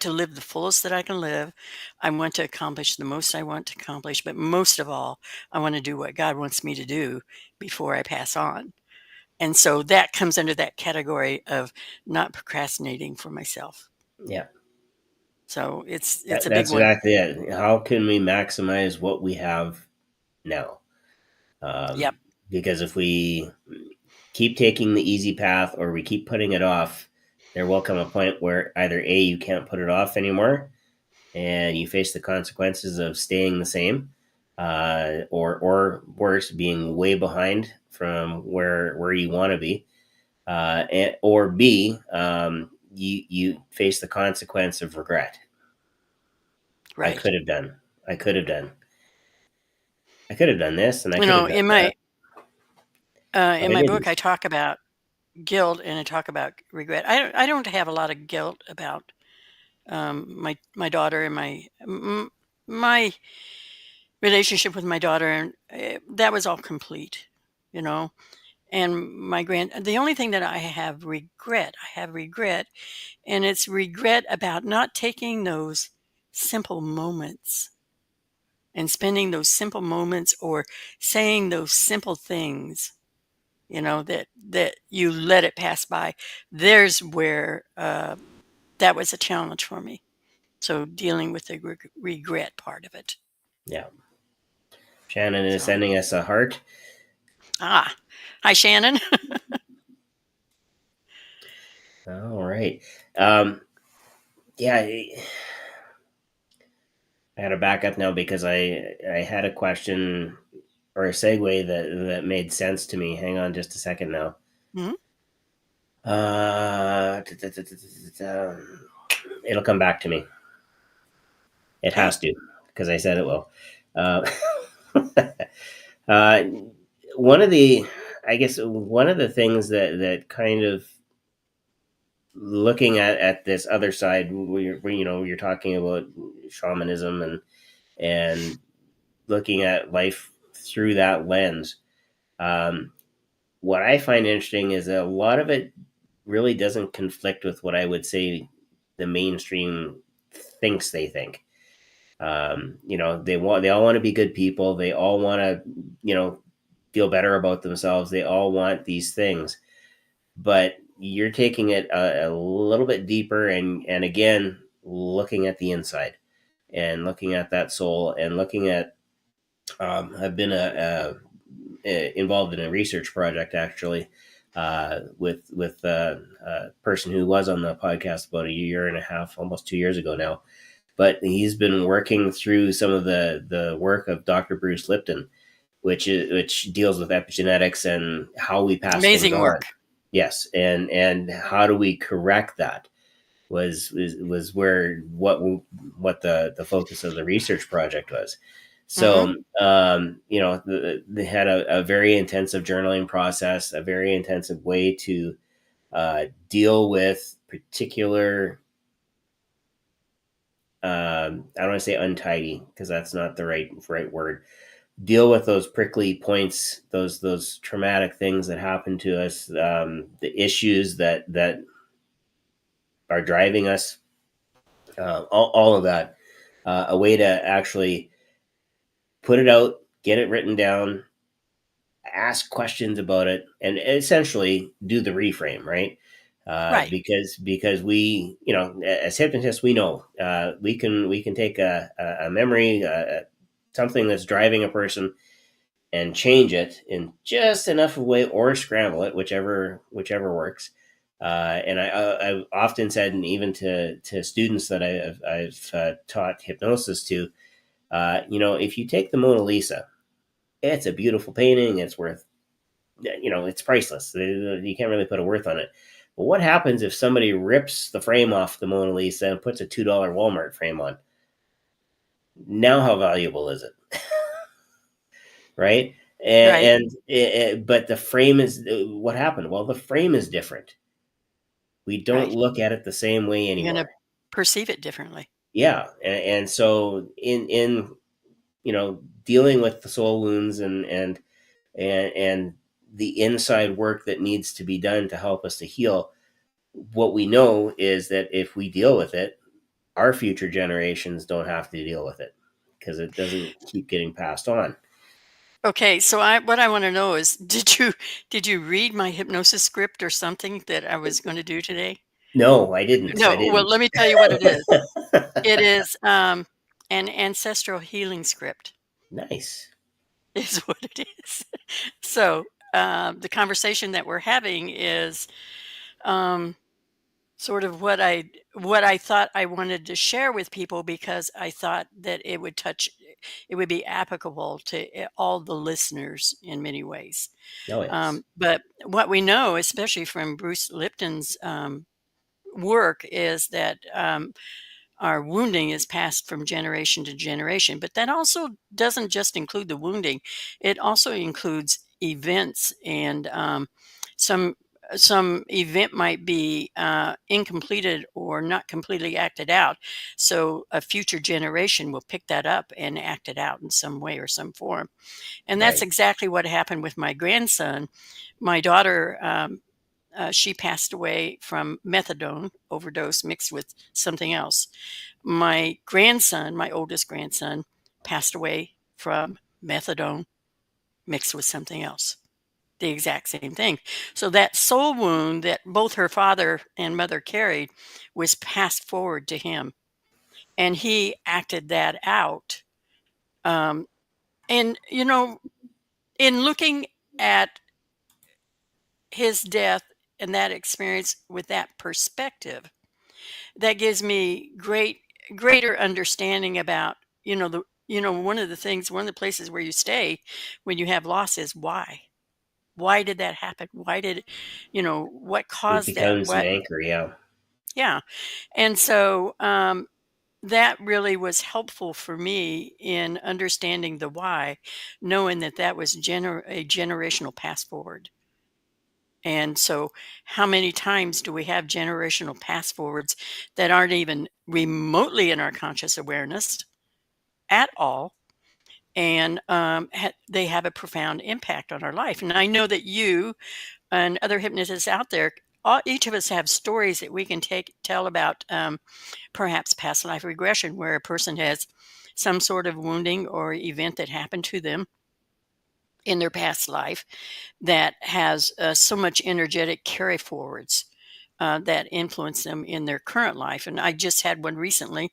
Speaker 2: to live the fullest that I can live. I want to accomplish the most I want to accomplish, but most of all, I want to do what God wants me to do before I pass on. And so that comes under that category of not procrastinating for myself.
Speaker 1: Yeah.
Speaker 2: So it's a big
Speaker 1: That's
Speaker 2: one.
Speaker 1: exactly it. How can we maximize what we have now?
Speaker 2: Yep.
Speaker 1: Because if we keep taking the easy path or we keep putting it off, there will come a point where either A, you can't put it off anymore and you face the consequences of staying the same, or worse, being way behind from where you want to be, or B, you face the consequence of regret. I
Speaker 2: Right.
Speaker 1: could have done. I could have done. I could have done this, and I
Speaker 2: You
Speaker 1: could have
Speaker 2: know,
Speaker 1: done that, but
Speaker 2: in
Speaker 1: I
Speaker 2: my book,
Speaker 1: didn't.
Speaker 2: I talk about guilt and I talk about regret. I don't have a lot of guilt about my daughter and my relationship with my daughter, and that was all complete, you know. And the only thing that I have regret, and it's regret about not taking those simple moments and spending those simple moments or saying those simple things, that you let it pass by. There's where that was a challenge for me. So dealing with the regret part of it.
Speaker 1: Yeah. Shannon is
Speaker 2: So,
Speaker 1: sending us a heart.
Speaker 2: hi Shannon.
Speaker 1: All right. Um, yeah, I had to back up now because I had a question or a segue that made sense to me. Hang on just a second now.
Speaker 2: Mhm.
Speaker 1: Uh, it'll come back to me. It
Speaker 2: Okay.
Speaker 1: has to because I said it will. Uh, uh, one of the, I guess, one of the things that kind of looking at this other side, where you're talking about shamanism and looking at life through that lens. Um, what I find interesting is that a lot of it really doesn't conflict with what I would say the mainstream thinks they think. They all want to be good people. They all want to, feel better about themselves. They all want these things, but you're taking it a little bit deeper, and again, looking at the inside and looking at that soul and looking at. I've been involved in a research project actually, with a person who was on the podcast about a year and a half, almost 2 years ago now. But he's been working through some of the work of Dr. Bruce Lipton, which deals with epigenetics and how we pass things
Speaker 2: Amazing
Speaker 1: on.
Speaker 2: work.
Speaker 1: Yes, and how do we correct that? Was where what the focus of the research project was.
Speaker 2: Hmm.
Speaker 1: So, they had a very intensive journaling process, a very intensive way to deal with particular. I don't want to say untidy because that's not the right word. Deal with those prickly points, those traumatic things that happen to us, the issues that are driving us, all of that. A way to actually put it out, get it written down, ask questions about it, and essentially do the reframe, right?
Speaker 2: Right.
Speaker 1: Because we, as hypnotists, we know we can take a memory, something that's driving a person and change it in just enough of a way, or scramble it, whichever works. I've often said, and even to students that I've taught hypnosis to, if you take the Mona Lisa, it's a beautiful painting. It's worth, it's priceless. You can't really put a worth on it. But what happens if somebody rips the frame off the Mona Lisa and puts a $2 Walmart frame on? Now, how valuable is it? Right?
Speaker 2: Right.
Speaker 1: But the frame is what happened. Well, the frame is different. We don't
Speaker 2: Right.
Speaker 1: look at it the same way
Speaker 2: You're going to
Speaker 1: anymore.
Speaker 2: perceive it differently.
Speaker 1: Yeah, and so in dealing with the soul wounds and the inside work that needs to be done to help us to heal, what we know is that if we deal with it, our future generations don't have to deal with it because it doesn't keep getting passed on.
Speaker 2: Okay, so what I want to know is, did you read my hypnosis script or something that I was going to do today?
Speaker 1: No, I didn't. I
Speaker 2: No, well,
Speaker 1: didn't.
Speaker 2: let me tell you what it is. It is an ancestral healing script,
Speaker 1: Nice.
Speaker 2: is what it is. So the conversation that we're having is um, sort of what I thought I wanted to share with people because I thought that it would be applicable to all the listeners in many ways.
Speaker 1: Oh yes.
Speaker 2: But what we know, especially from Bruce Lipton's work, is that our wounding is passed from generation to generation. But that also doesn't just include the wounding; it also includes events, and some some event might be incompleted or not completely acted out. So a future generation will pick that up and act it out in some way or some form. And that's
Speaker 1: Right.
Speaker 2: exactly what happened with my grandson. My daughter, she passed away from methadone overdose mixed with something else. My grandson, my oldest grandson, passed away from methadone mixed with something else. The exact same thing. So that soul wound that both her father and mother carried was passed forward to him, and he acted that out. Um, and in looking at his death and that experience with that perspective, that gives me greater understanding about one of the places where you stay when you have loss is why did that happen, why did what
Speaker 1: It
Speaker 2: caused that,
Speaker 1: becomes an
Speaker 2: what
Speaker 1: anchor. Yeah.
Speaker 2: yeah. And so that really was helpful for me in understanding the why, knowing that that was a generational pass forward. And so, how many times do we have generational pass forwards that aren't even remotely in our conscious awareness at all? And they have a profound impact on our life. And I know that you and other hypnotists out there, each of us have stories that we can tell about perhaps past life regression, where a person has some sort of wounding or event that happened to them in their past life that has so much energetic carry forwards that influence them in their current life. And I just had one recently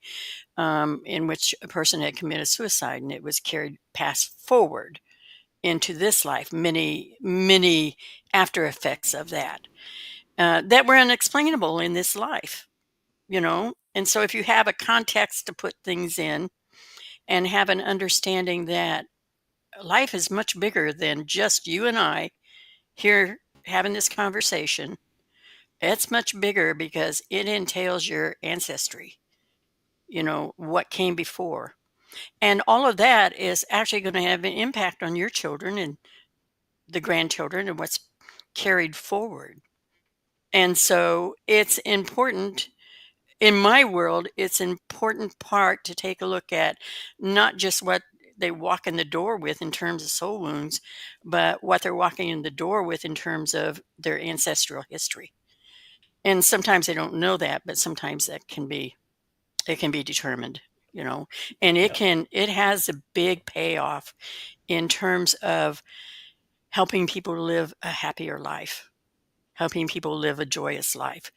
Speaker 2: in which a person had committed suicide, and it was carried passed forward into this life. Many after effects of that that were unexplainable in this life. And so if you have a context to put things in and have an understanding that life is much bigger than just you and I here having this conversation. It's much bigger because it entails your ancestry, what came before. And all of that is actually going to have an impact on your children and the grandchildren and what's carried forward. And so it's important in my world, it's an important part to take a look at not just what they walk in the door with in terms of soul wounds, but what they're walking in the door with in terms of their ancestral history. And sometimes they don't know that, but sometimes it can be determined, and
Speaker 1: Yeah.
Speaker 2: it has a big payoff in terms of helping people to live a happier life. helping people live a joyous life.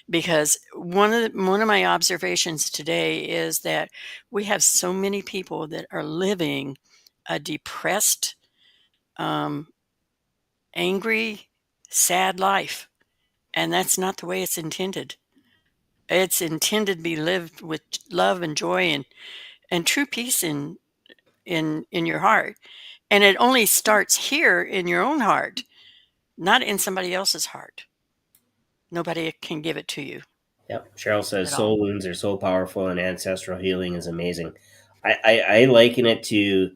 Speaker 2: Because one of my observations today is that we have so many people that are living a depressed, um, angry, sad life, and that's not the way it's intended. It's intended to be lived with love and joy and true peace in your heart. And it only starts here in your own heart, not in somebody else's heart. Nobody can give it to you
Speaker 1: Yep. Cheryl says
Speaker 2: at all.
Speaker 1: soul wounds are so powerful and ancestral healing is amazing. I liken it to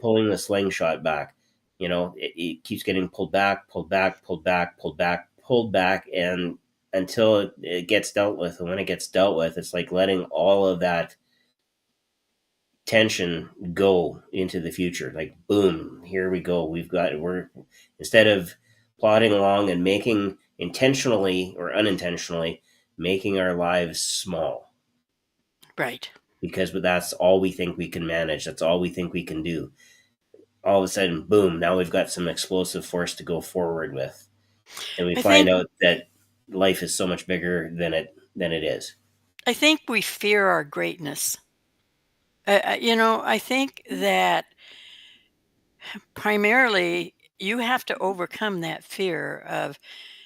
Speaker 1: pulling the slingshot back. It keeps getting pulled back, pulled back, pulled back, pulled back, pulled back, and until it gets dealt with. And when it gets dealt with, it's like letting all of that tension go into the future. Like, boom, here we go. We're instead of plodding along and making intentionally or unintentionally making our lives small
Speaker 2: Right.
Speaker 1: because that's all we think we can manage. That's all we think we can do. All of a sudden, boom, now we've got some explosive force to go forward with. And we
Speaker 2: I
Speaker 1: find
Speaker 2: think
Speaker 1: out that life is so much bigger than it is.
Speaker 2: I think we fear our greatness. I think that primarily you have to overcome that fear of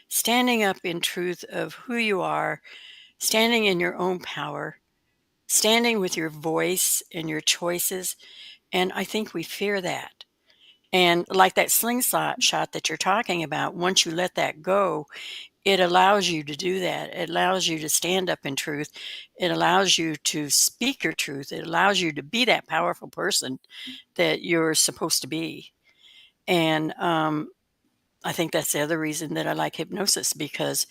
Speaker 2: standing up in truth of who you are, standing in your own power, standing with your voice and your choices. And I think we fear that. And like that slingshot shot that you're talking about, once you let that go, it allows you to do that. It allows you to stand up in truth. It allows you to speak your truth. It allows you to be that powerful person that you're supposed to be. And I think that's the other reason that I like hypnosis, because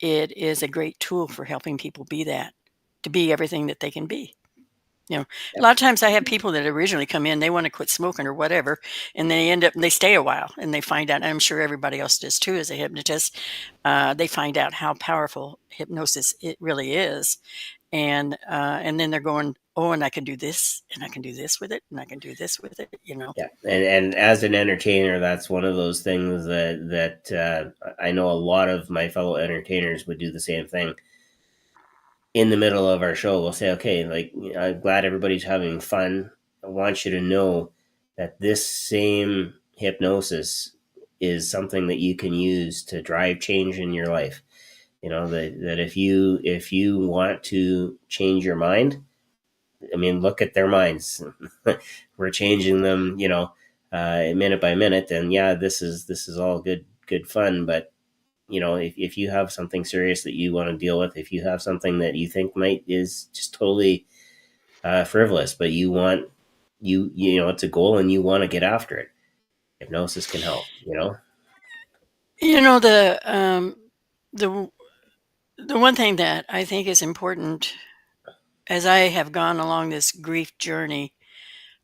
Speaker 2: it is a great tool for helping people be that, to be everything that they can be. A
Speaker 1: Yep.
Speaker 2: lot of times I have people that originally come in, they want to quit smoking or whatever, and they stay a while and they find out, and I'm sure everybody else does too as a hypnotist, they find out how powerful hypnosis it really is. And then they're going, oh, and I can do this, and I can do this with it, and I can do this with it.
Speaker 1: Yeah, and as an entertainer, that's one of those things that I know a lot of my fellow entertainers would do the same thing. In the middle of our show, we'll say, "Okay, like I'm glad everybody's having fun. I want you to know that this same hypnosis is something that you can use to drive change in your life. That if you want to change your mind, I mean, look at their minds. We're changing them, minute by minute. And yeah, this is all good fun. But if you have something serious that you want to deal with, if you have something that you think might is just totally frivolous, but it's a goal and you want to get after it, hypnosis can help.
Speaker 2: You know, the the one thing that I think is important as I have gone along this grief journey,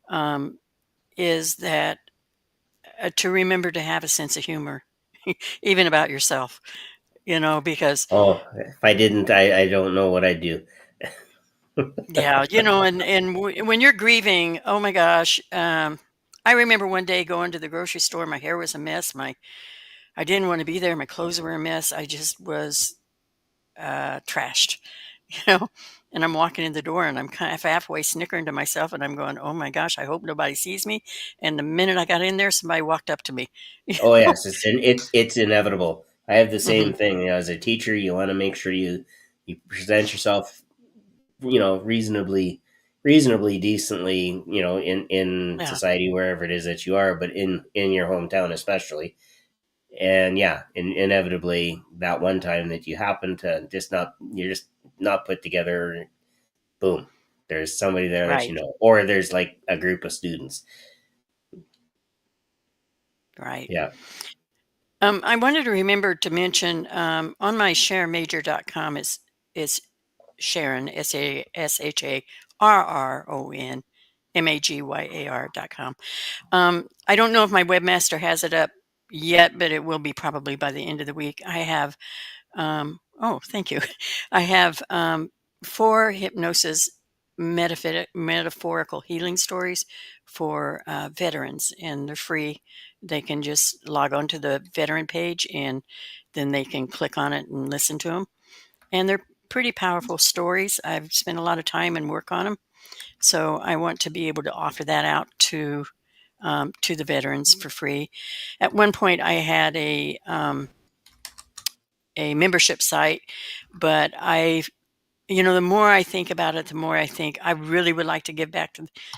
Speaker 2: um, is that to remember to have a sense of humor, even about yourself. Because
Speaker 1: Oh, if I didn't, I don't know what I'd do.
Speaker 2: yeah, when you're grieving, oh my gosh, I remember one day going to the grocery store. My hair was a mess. I didn't want to be there. My clothes were a mess. I just was trashed, you know. And I'm walking in the door, and I'm kind of halfway snickering to myself, and I'm going, "Oh my gosh, I hope nobody sees me." And the minute I got in there, somebody walked up to me. You
Speaker 1: Oh
Speaker 2: know?
Speaker 1: yes, it's inevitable. I have the
Speaker 2: Mhm.
Speaker 1: same thing. As a teacher, you want to make sure you present yourself, reasonably decently, in
Speaker 2: Yeah,
Speaker 1: society wherever it is that you are, but in your hometown especially. And yeah, inevitably that one time that you happen to you're just not put together, boom, there's somebody there that
Speaker 2: right,
Speaker 1: or there's like a group of students.
Speaker 2: right.
Speaker 1: Yeah.
Speaker 2: I wanted to remember to mention on my sharronmajor.com is Sharron SHARRON Magyar.com. I don't know if my webmaster has it up yet, but it will be probably by the end of the week. I have oh, thank you. I have 4 hypnosis metaphorical healing stories for veterans, and they're free. They can just log on to the veteran page, and then they can click on it and listen to them. And they're pretty powerful stories. I've spent a lot of time and work on them, so I want to be able to offer that out to the veterans for free. At one point, I had a membership site, but the more I think about it, the more I think I really would like to give back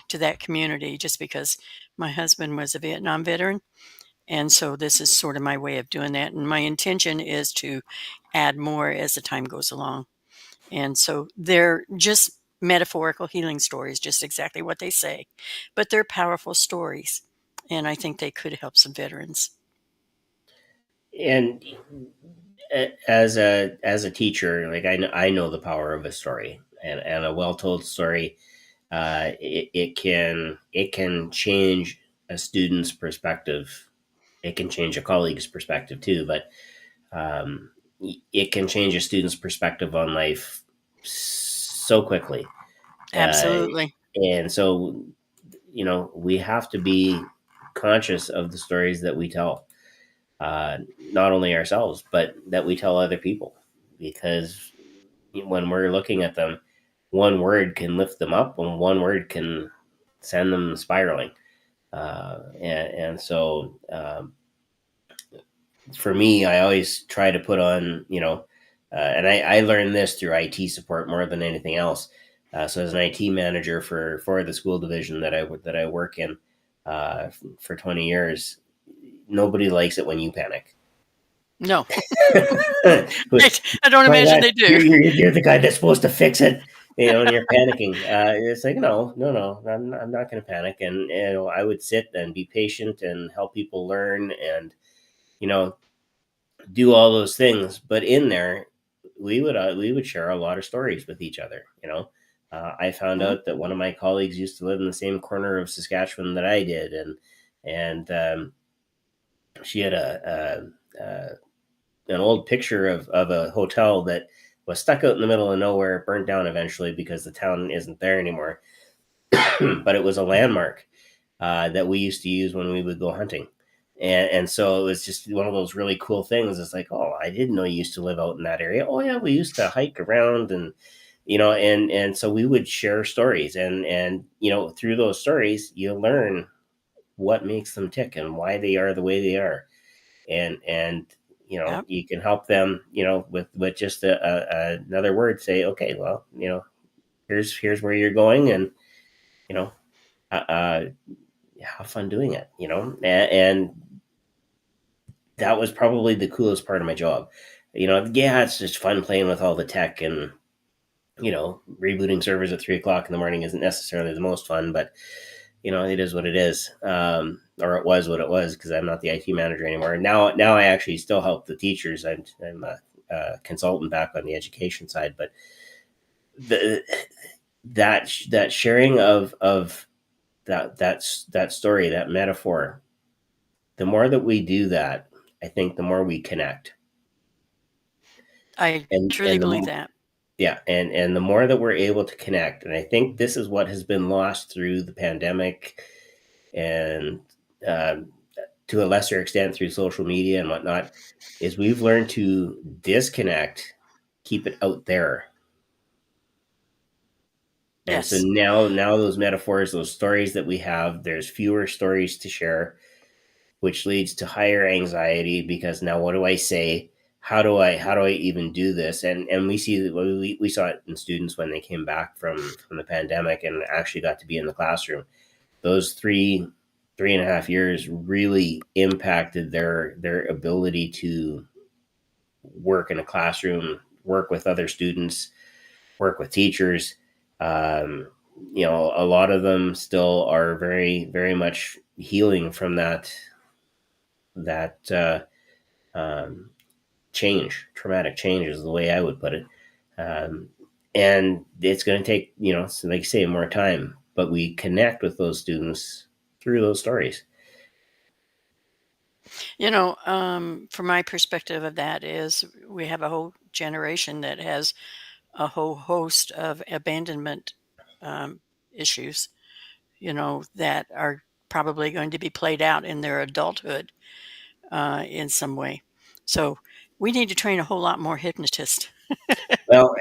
Speaker 2: to that community, just because my husband was a Vietnam veteran. And so this is sort of my way of doing that. And my intention is to add more as the time goes along. And so they're just metaphorical healing stories, just exactly what they say, but they're powerful stories. And I think they could help some veterans.
Speaker 1: And as a teacher, like I know the power of a story, and a well told story. It can change a student's perspective. It can change a colleague's perspective too, but um, it can change a student's perspective on life so quickly. Uh,
Speaker 2: Absolutely.
Speaker 1: and so, we have to be conscious of the stories that we tell, not only ourselves, but that we tell other people, because when we're looking at them, one word can lift them up, and one word can send them spiraling. And so, for me, I always try to put on, and I learned this through IT support more than anything else. So as an IT manager for the school division that I work in, for 20 years, nobody likes it when you panic.
Speaker 2: No,
Speaker 1: Which,
Speaker 2: I don't
Speaker 1: my
Speaker 2: imagine
Speaker 1: God,
Speaker 2: they do.
Speaker 1: you're the guy that's supposed to fix it, and you're panicking. It's like, no, no, no, I'm not going to panic. And, I would sit and be patient and help people learn, and, you know, do all those things. But in there, we would share a lot of stories with each other. I found
Speaker 2: Mhm.
Speaker 1: out that one of my colleagues used to live in the same corner of Saskatchewan that I did, and she had an old picture of a hotel that was stuck out in the middle of nowhere, burnt down eventually because the town isn't there anymore. But it was a landmark that we used to use when we would go hunting. And so it was just one of those really cool things. It's like, oh, I didn't know you used to live out in that area. Oh yeah, we used to hike around, and so we would share stories, and through those stories you learn what makes them tick and why they are the way they are, and
Speaker 2: Yep.
Speaker 1: you can help them, with just another word. Say, okay, well, here's where you're going, and you know uh, uh, have fun doing it, and that was probably the coolest part of my job. Yeah, it's just fun playing with all the tech, and rebooting servers at 3 o'clock in the morning isn't necessarily the most fun, but it is what it is. Or it was what it was, because I'm not the IT manager anymore. Now I actually still help the teachers. I'm a consultant back on the education side, but the that sharing of that story, that metaphor, the more that we do that, I think the more we connect.
Speaker 2: I
Speaker 1: and
Speaker 2: truly
Speaker 1: and
Speaker 2: believe
Speaker 1: the
Speaker 2: that.
Speaker 1: Yeah, and the more that we're able to connect, and I think this is what has been lost through the pandemic, and um, to a lesser extent through social media and whatnot, is we've learned to disconnect, keep it out there. And so
Speaker 2: Yes.
Speaker 1: now those metaphors, those stories that we have, there's fewer stories to share, which leads to higher anxiety, because now what do I say? How do I even do this? And we see that we saw it in students when they came back from the pandemic and actually got to be in the classroom. Those 3.5 years really impacted their ability to work in a classroom, work with other students, work with teachers. Um, a lot of them still are very, very much healing from that um, traumatic change is the way I would put it. Um, and it's going to take, so like you say, more time, but we connect with those students through those stories.
Speaker 2: From my perspective of that is we have a whole generation that has a whole host of abandonment um, issues. that are probably going to be played out in their adulthood in some way. So we need to train a whole lot more hypnotists.
Speaker 1: Well,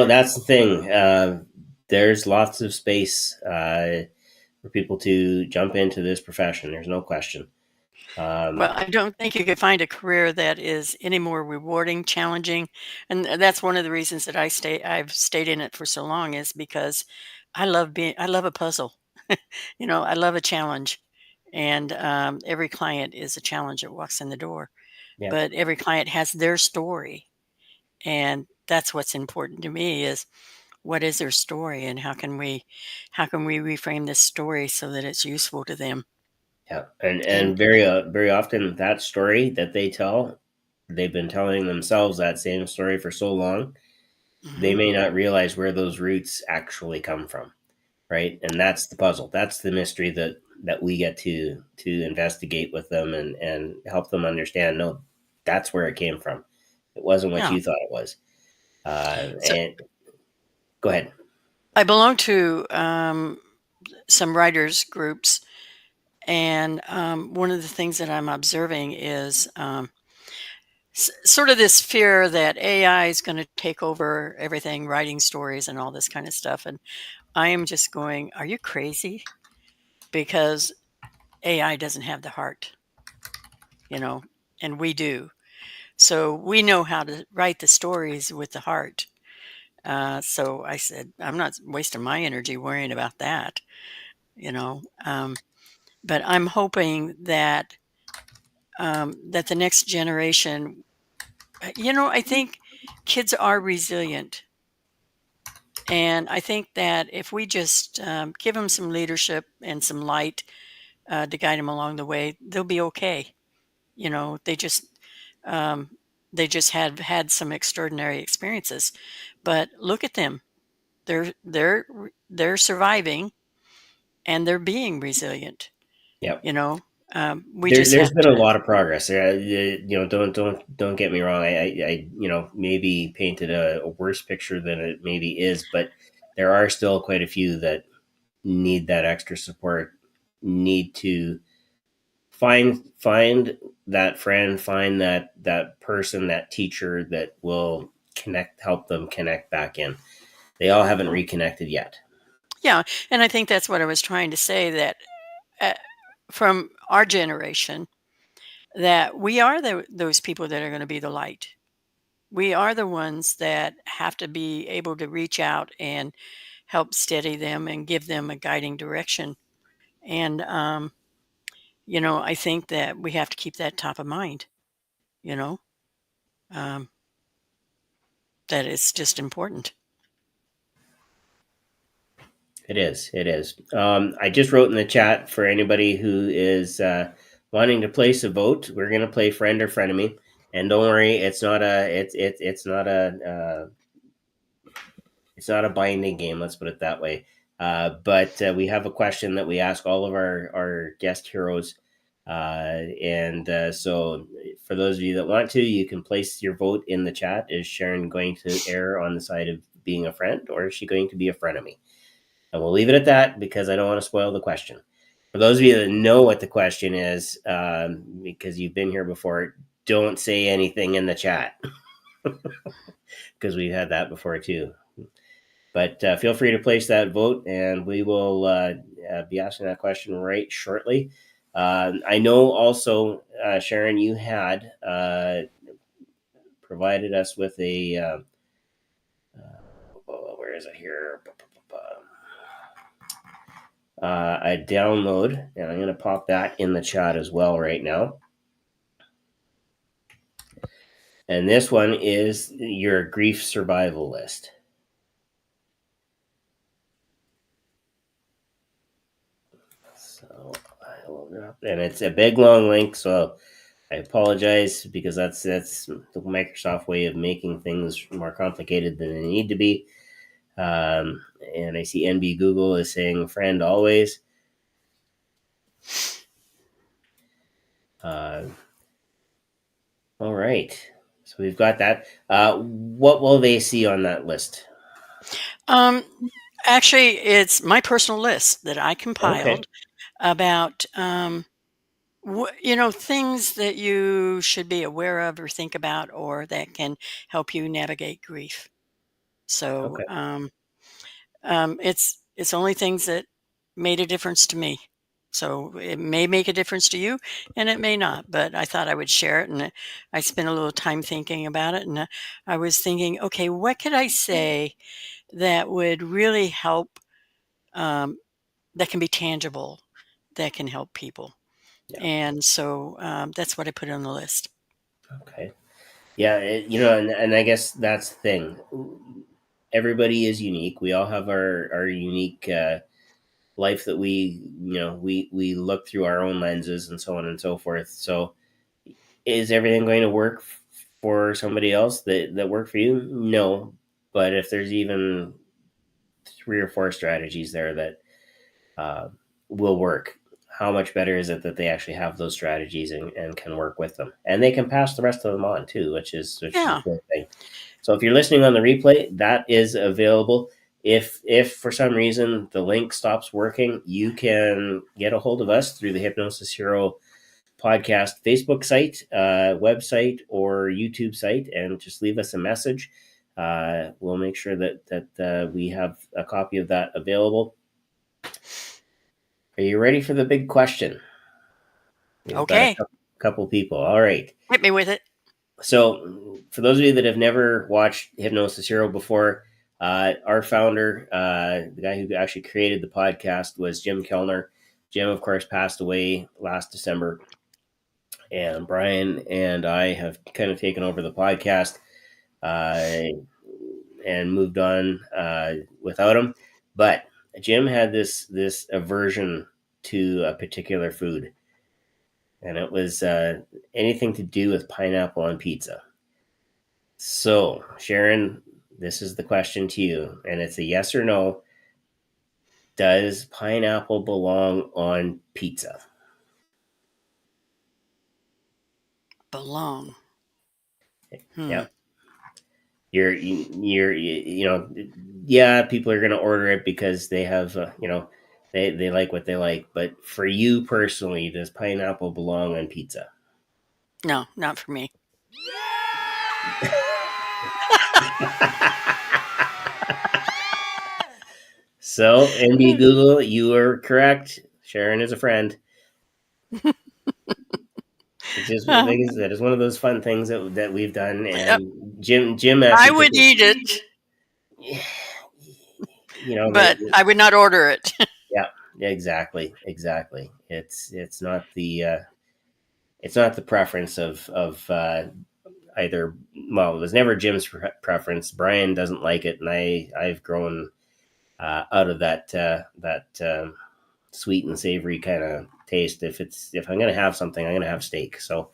Speaker 1: that's the thing. There's lots of space for people to jump into this profession. There's no question.
Speaker 2: Well, I don't think you could find a career that is any more rewarding, challenging, and that's one of the reasons that I've stayed in it for so long is because I love a puzzle. I love a challenge, and every client is a challenge that walks in the door.
Speaker 1: Yeah,
Speaker 2: But every client has their story, and that's what's important to me is what is their story, and how can we reframe this story so that it's useful to them.
Speaker 1: yeah, and
Speaker 2: And
Speaker 1: very often that story that they tell, they've been telling themselves that same story for so long, they
Speaker 2: mhm.
Speaker 1: may not realize where those roots actually come from, right? And that's the puzzle. That's the mystery that we get to investigate with them and help them understand. No, that's where it came from. It wasn't what
Speaker 2: Yeah.
Speaker 1: you thought it was.
Speaker 2: So
Speaker 1: And go ahead.
Speaker 2: I belong to some writers groups, and one of the things that I'm observing is sort of this fear that AI is going to take over everything, writing stories and all this kind of stuff. And I am just going, are you crazy? Because AI doesn't have the heart, you know, and we do. So we know how to write the stories with the heart. So I said, I'm not wasting my energy worrying about that, you know. But I'm hoping that the next generation, I think kids are resilient. And I think that if we just give them some leadership and some light to guide them along the way, they'll be okay. You know, um, they just have had some extraordinary experiences. But look at them; they're surviving and they're being resilient.
Speaker 1: Yep.
Speaker 2: You know, we
Speaker 1: There,
Speaker 2: just
Speaker 1: there's
Speaker 2: have
Speaker 1: been a
Speaker 2: to.
Speaker 1: lot of progress. Don't get me wrong. I maybe painted a worse picture than it maybe is, but there are still quite a few that need that extra support. Need to find that friend, find that person, that teacher that will help them connect back in. They all haven't
Speaker 2: Yeah,
Speaker 1: reconnected yet.
Speaker 2: yeah, and I think that's what I was trying to say. That uh, from our generation, that we are those people that are going to be the light. We are the ones that have to be able to reach out and help steady them and give them a guiding direction. And, I think that we have to keep that top of mind, you know, um, that it's just important.
Speaker 1: It is. It is. I just wrote in the chat for anybody who is wanting to place a vote. We're going to play friend or frenemy, and don't worry, it's not a binding game. Let's put it that way. But we have a question that we ask all of our guest heroes, and so for those of you that want to, you can place your vote in the chat. Is Sharon going to err on the side of being a friend, or is she going to be a frenemy? And we'll leave it at that because I don't want to spoil the question. For those of you that know what the question is, because you've been here before, don't say anything in the chat because we've had that before too. But feel free to place that vote, and we will be asking that question right shortly. I know also, Sharon, you had provided us with where is it here? A download, and I'm going to pop that in the chat as well right now. And this one is your grief survival list. So I will drop, and it's a big long link, so I apologize because that's the Microsoft way of making things more complicated than they need to be. And I see NB Google is saying friend always. Uh, all right, so we've got that. What will they see on that list?
Speaker 2: Um, Actually, it's my personal list that I
Speaker 1: Okay.
Speaker 2: compiled about, things that you should be aware of or think about or that can help you navigate grief. So,
Speaker 1: Okay.
Speaker 2: it's only things that made a difference to me. So it may make a difference to you, and it may not. But I thought I would share it, and I spent a little time thinking about it, and I was thinking, okay, what could I say that would really help? Um, that can be tangible, that can help people,
Speaker 1: Yeah.
Speaker 2: and so that's what I put on the list.
Speaker 1: Okay. Yeah. And I guess that's the thing. Everybody is unique. We all have our unique life that we look through our own lenses and so on and so forth. So, is everything going to work for somebody else that work for you? No. But if there's even three or four strategies there that uh, will work, how much better is it that they actually have those strategies and can work with them, and they can pass the rest of them on too, which is a
Speaker 2: Yeah.
Speaker 1: cool thing. So if you're listening on the replay, that is available. If for some reason the link stops working, you can get a hold of us through the Hypnosis Hero podcast Facebook site, website, or YouTube site, and just leave us a message. We'll make sure that we have a copy of that available. Are you ready for the big question? We've got a
Speaker 2: Okay.
Speaker 1: couple people. All right.
Speaker 2: Hit me with it.
Speaker 1: So, for those of you that have never watched Hypnosis Hero before, our founder, the guy who actually created the podcast, was Jim Kellner. Jim, of course, passed away last December, and Brian and I have kind of taken over the podcast uh, and moved on without him. But Jim had this aversion to a particular food, and it was anything to do with pineapple on pizza. So, Sharron, this is the question to you, and it's a yes or no. Does pineapple belong on pizza?
Speaker 2: Belong. Hmm.
Speaker 1: Yeah, you're yeah, people are going to order it because they have they like what they like. But for you personally, does pineapple belong on pizza?
Speaker 2: No, not for me.
Speaker 1: So, NB Google, you are correct. Sharron is a friend. It's just like I said, it's one of those fun things that we've done.
Speaker 2: Uh,
Speaker 1: And Jim
Speaker 2: I
Speaker 1: actually took
Speaker 2: would eat it,
Speaker 1: it. You know,
Speaker 2: but I would not order it.
Speaker 1: yeah, exactly. It's not the preference of either. Well, it was never Jim's preference. Brian doesn't like it, and I've grown out of that sweet and savory kind of taste. If I'm gonna have something, I'm gonna have steak. So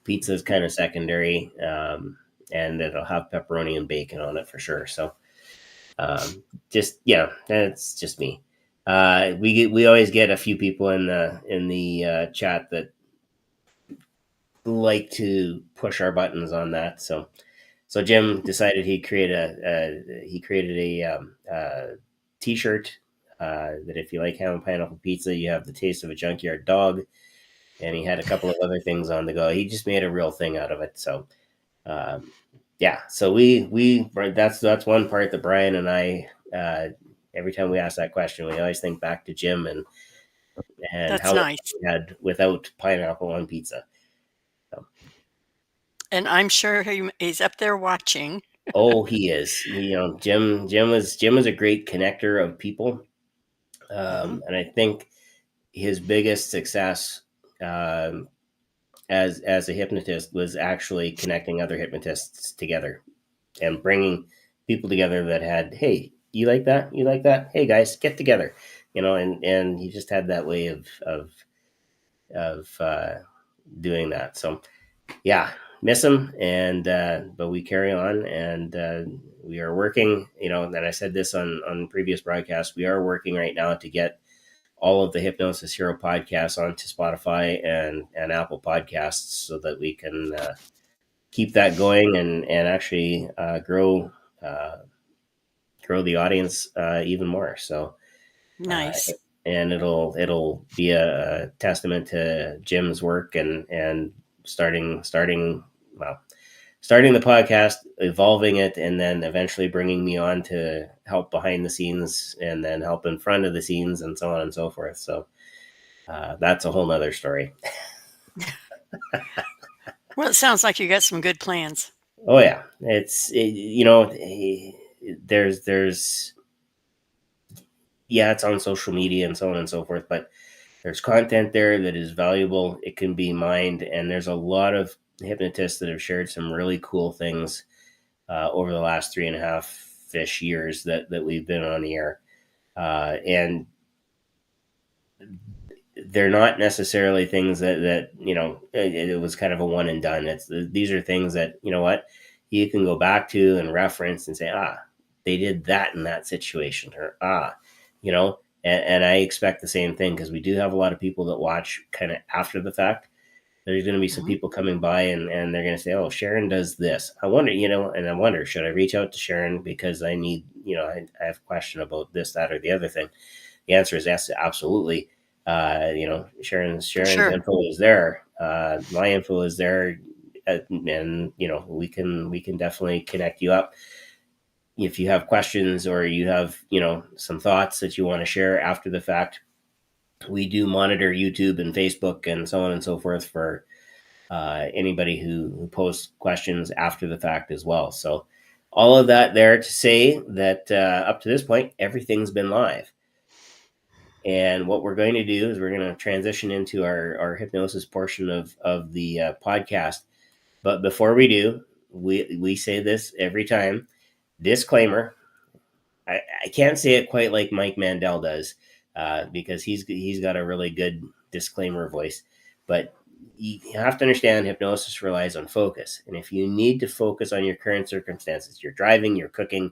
Speaker 1: pizza is kind of secondary, and it'll have pepperoni and bacon on it for sure. So just yeah, that's just me. We always get a few people in the chat that like to push our buttons on that. So Jim decided he created a T-shirt that if you like ham and pineapple pizza, you have the taste of a junkyard dog. And he had a couple of other things on the go. He just made a real thing out of it. So um, yeah, so we that's one part that Brian and I every time we ask that question, we always think back to Jim and
Speaker 2: That's
Speaker 1: how much
Speaker 2: nice.
Speaker 1: we had without pineapple on pizza. So,
Speaker 2: And I'm sure he's up there watching.
Speaker 1: oh, he is. Jim was a great connector of people,
Speaker 2: Hmm.
Speaker 1: and I think his biggest success um, as a hypnotist was actually connecting other hypnotists together and bringing people together that had, hey, you like that, hey guys, get together, and he just had that way of doing that. So yeah, miss him, and but we carry on, and we are working, and I said this on previous broadcasts, we are working right now to get all of the Hypnosis Hero podcasts onto Spotify and Apple Podcasts so that we can keep that going and actually grow grow the audience even more. So,
Speaker 2: Nice.
Speaker 1: and it'll be a testament to Jim's work and well, starting the podcast, evolving it, and then eventually bringing me on to help behind the scenes and then help in front of the scenes and so on and so forth. So that's a whole nother story.
Speaker 2: Well, it sounds like you got some good plans.
Speaker 1: Oh yeah, there's yeah, it's on social media and so on and so forth, but there's content there that is valuable. It can be mined, and there's a lot of hypnotists that have shared some really cool things over the last 3.5 ish years that we've been on the air, and they're not necessarily things that it was kind of a one and done. These are things that you can go back to and reference and say, they did that in that situation, or and I expect the same thing, because we do have a lot of people that watch kind of after the fact. There's going to be some people coming by and they're going to say, oh, Sharron does this. I wonder, and I wonder, should I reach out to Sharron because I need, I have a question about this, that, or the other thing. The answer is yes, absolutely. Sharron's
Speaker 2: Sure.
Speaker 1: info is there. My info is there. And we can definitely connect you up if you have questions, or you have some thoughts that you want to share after the fact. We do monitor YouTube and Facebook and so on and so forth for anybody who posts questions after the fact as well. So all of that there to say that up to this point, everything's been live. And what we're going to do is we're going to transition into our hypnosis portion of the podcast. But before we do, we say this every time. Disclaimer. I can't say it quite like Mike Mandel does, because he's got a really good disclaimer voice. But you have to understand, hypnosis relies on focus. And if you need to focus on your current circumstances, you're driving, you're cooking,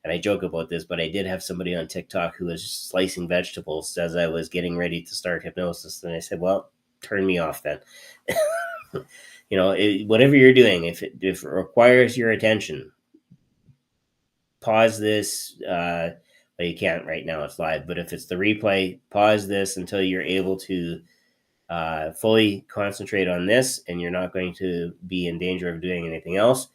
Speaker 1: and I joke about this, but I did have somebody on TikTok who was slicing vegetables as I was getting ready to start hypnosis. And I said, well, turn me off then. Whatever you're doing, if it requires your attention, pause this. Well, you can't right now, it's live, but if it's the replay, pause this until you're able to fully concentrate on this, and you're not going to be in danger of doing anything else.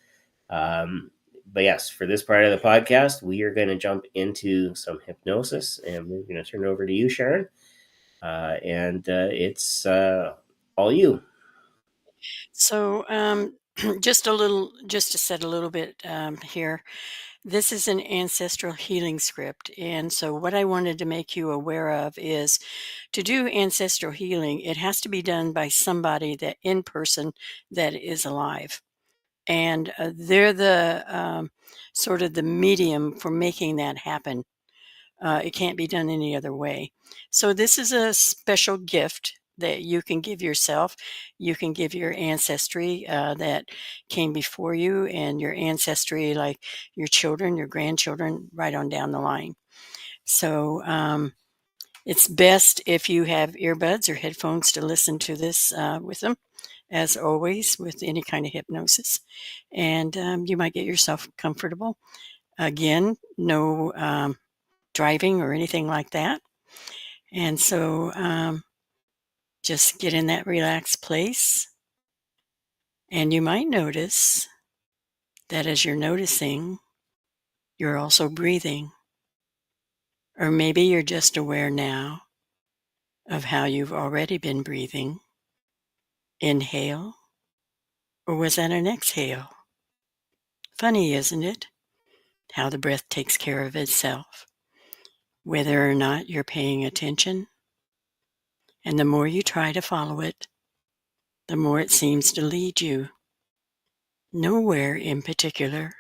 Speaker 1: But yes, for this part of the podcast, we are going to jump into some hypnosis, and we're going to turn it over to you, Sharron. And it's all you.
Speaker 2: So, just to set a little bit here. This is an ancestral healing script. And so, what I wanted to make you aware of is to do ancestral healing, it has to be done by somebody that in person that is alive. And they're the sort of the medium for making that happen. It can't be done any other way. So, this is a special gift that you can give yourself. You can give your ancestry that came before you, and your ancestry, like your children, your grandchildren, right on down the line. So, it's best if you have earbuds or headphones to listen to this with them, as always, with any kind of hypnosis. And you might get yourself comfortable. Again, no driving or anything like that. And so just get in that relaxed place. And you might notice that as you're noticing, you're also breathing. Or maybe you're just aware now of how you've already been breathing. Inhale, or was that an exhale? Funny, isn't it? How the breath takes care of itself, whether or not you're paying attention. And the more you try to follow it, the more it seems to lead you. Nowhere in particular,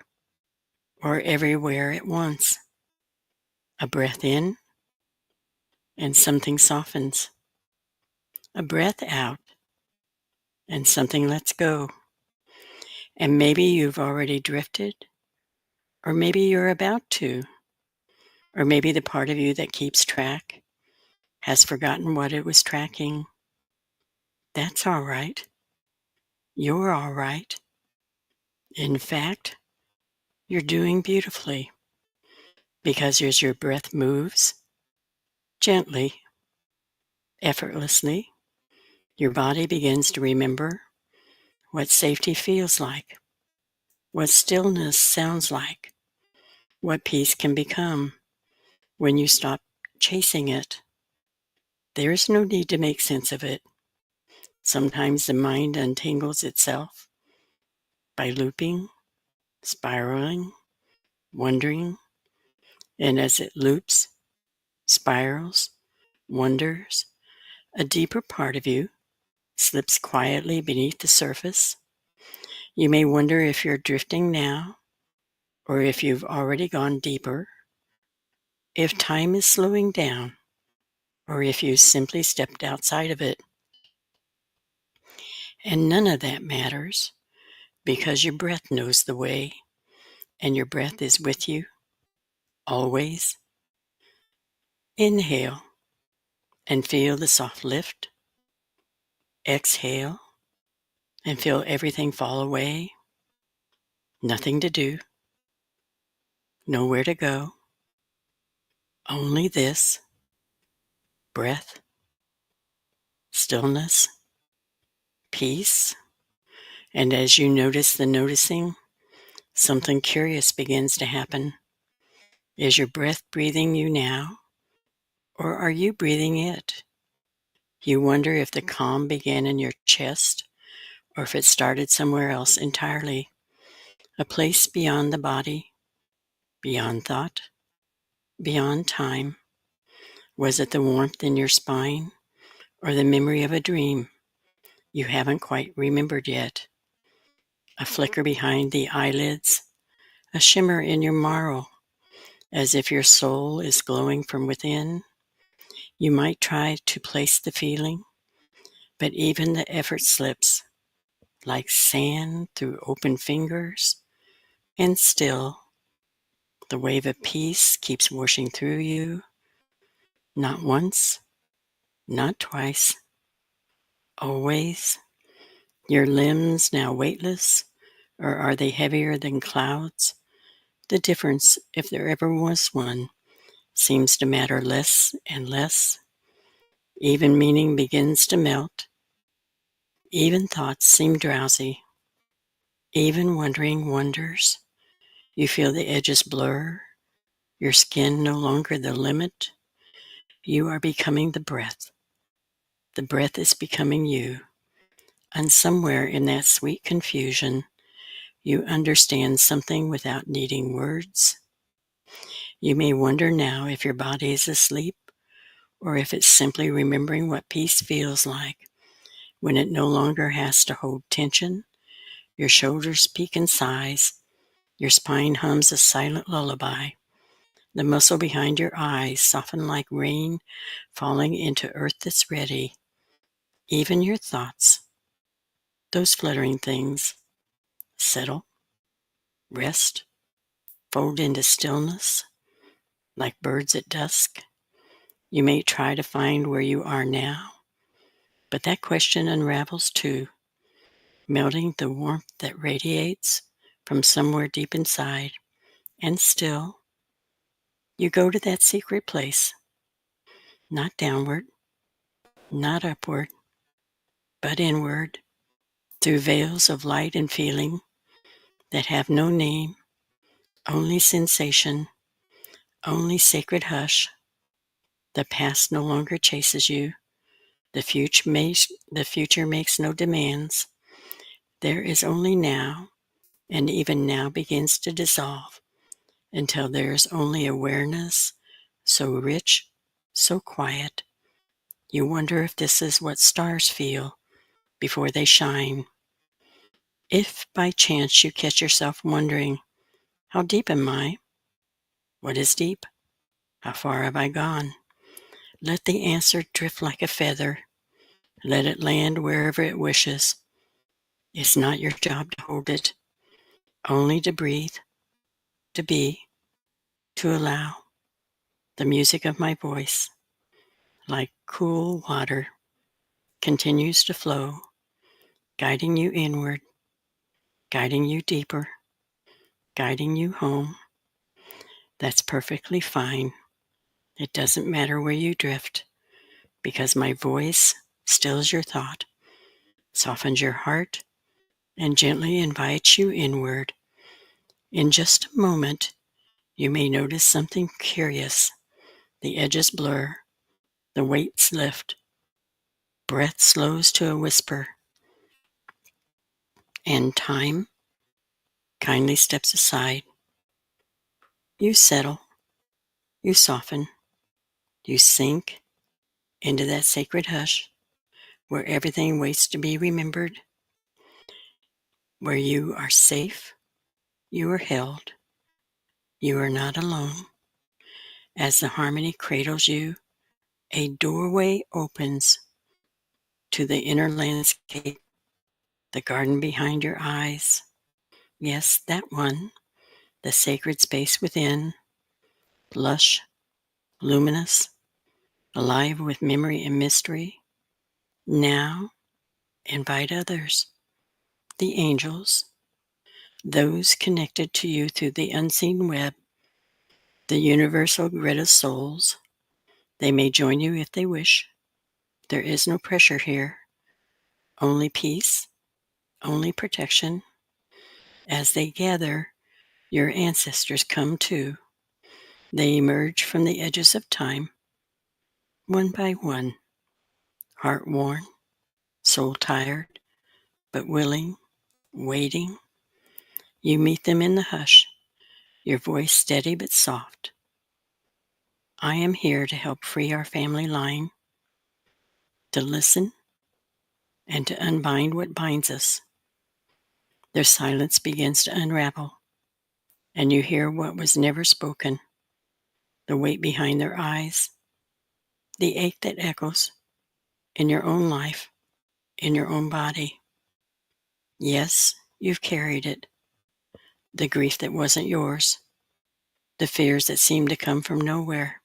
Speaker 2: or everywhere at once. A breath in, and something softens. A breath out, and something lets go. And maybe you've already drifted, or maybe you're about to, or maybe the part of you that keeps track has forgotten what it was tracking. That's all right. You're all right. In fact, you're doing beautifully, Because as your breath moves, gently, effortlessly, your body begins to remember what safety feels like, what stillness sounds like, what peace can become when you stop chasing it. There is no need to make sense of it. Sometimes the mind untangles itself by looping, spiraling, wondering, and as it loops, spirals, wonders, a deeper part of you slips quietly beneath the surface. You may wonder if you're drifting now, or if you've already gone deeper, if time is slowing down, or if you simply stepped outside of it. And none of that matters, because your breath knows the way, and your breath is with you, always. Inhale, and feel the soft lift. Exhale, and feel everything fall away. Nothing to do, nowhere to go, only this breath, stillness, peace. And as you notice the noticing, something curious begins to happen. Is your breath breathing you now, or are you breathing it? You wonder if the calm began in your chest, or if it started somewhere else entirely, a place beyond the body, beyond thought, beyond time. Was it the warmth in your spine, or the memory of a dream you haven't quite remembered yet? A flicker behind the eyelids, a shimmer in your marrow, as if your soul is glowing from within. You might try to place the feeling, but even the effort slips like sand through open fingers, and still the wave of peace keeps washing through you, not once, not twice, always. Your limbs now weightless, or are they heavier than clouds? The difference, if there ever was one, seems to matter less and less. Even meaning begins to melt. Even thoughts seem drowsy. Even wondering wonders. You feel the edges blur. Your skin no longer the limit. You are becoming the breath. The breath is becoming you. And somewhere in that sweet confusion, you understand something without needing words. You may wonder now if your body is asleep, or if it's simply remembering what peace feels like when it no longer has to hold tension. Your shoulders peak in size. Your spine hums a silent lullaby. The muscle behind your eyes soften like rain falling into earth that's ready. Even your thoughts, those fluttering things, settle, rest, fold into stillness like birds at dusk. You may try to find where you are now, but that question unravels too, melting the warmth that radiates from somewhere deep inside. And still, you go to that secret place, not downward, not upward, but inward, through veils of light and feeling that have no name, only sensation, only sacred hush. The past no longer chases you. The future makes no demands. There is only now, and even now begins to dissolve until there is only awareness, so rich, so quiet. You wonder if this is what stars feel before they shine. If by chance you catch yourself wondering, how deep am I? What is deep? How far have I gone? Let the answer drift like a feather. Let it land wherever it wishes. It's not your job to hold it, only to breathe, to be, to allow. The music of my voice, like cool water, continues to flow, guiding you inward, guiding you deeper, guiding you home. That's perfectly fine. It doesn't matter where you drift, because my voice stills your thought, softens your heart, and gently invites you inward. In just a moment, you may notice something curious. The edges blur, the weights lift, breath slows to a whisper, and time kindly steps aside. You settle, you soften, you sink into that sacred hush where everything waits to be remembered, where you are safe, you are held, you are not alone. As the harmony cradles you, a doorway opens to the inner landscape, the garden behind your eyes. Yes, that one, the sacred space within, lush, luminous, alive with memory and mystery. Now, invite others, the angels, those connected to you through the unseen web, the universal grid of souls. They may join you if they wish. There is no pressure here, only peace, only protection. As they gather, your ancestors come too. They emerge from the edges of time, one by one, heart worn, soul tired, but willing, waiting. You meet them in the hush, your voice steady but soft. I am here to help free our family line, to listen, and to unbind what binds us. Their silence begins to unravel, and you hear what was never spoken, the weight behind their eyes, the ache that echoes in your own life, in your own body. Yes, you've carried it, the grief that wasn't yours, the fears that seemed to come from nowhere,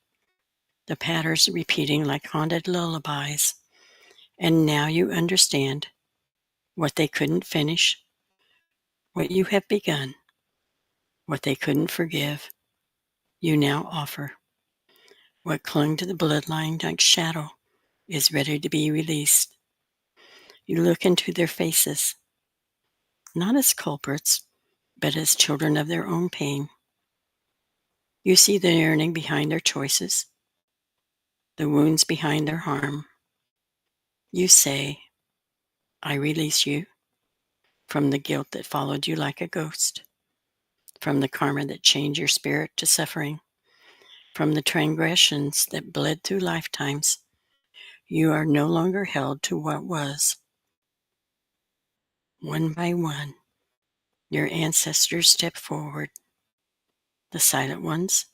Speaker 2: the patterns repeating like haunted lullabies. And now you understand what they couldn't finish, what you have begun, what they couldn't forgive, you now offer. What clung to the bloodline like shadow is ready to be released. You look into their faces, not as culprits, but as children of their own pain. You see the yearning behind their choices, the wounds behind their harm. You say, I release you from the guilt that followed you like a ghost, from the karma that chained your spirit to suffering, from the transgressions that bled through lifetimes. You are no longer held to what was. One by one, your ancestors step forward, the silent ones,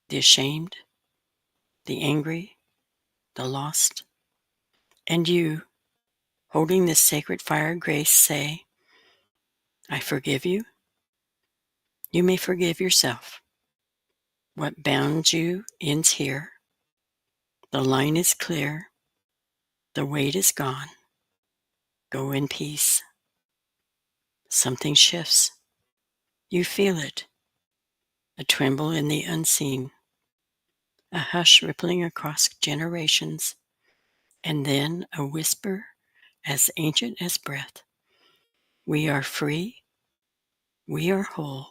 Speaker 2: the ashamed, the angry, the lost. And you, holding this sacred fire of grace, say, I forgive you. You may forgive yourself. What bounds you ends here. The line is clear. The weight is gone. Go in peace. Something shifts. You feel it. A tremble in the unseen. A hush rippling across generations. And then a whisper as ancient as breath. We are free. We are whole.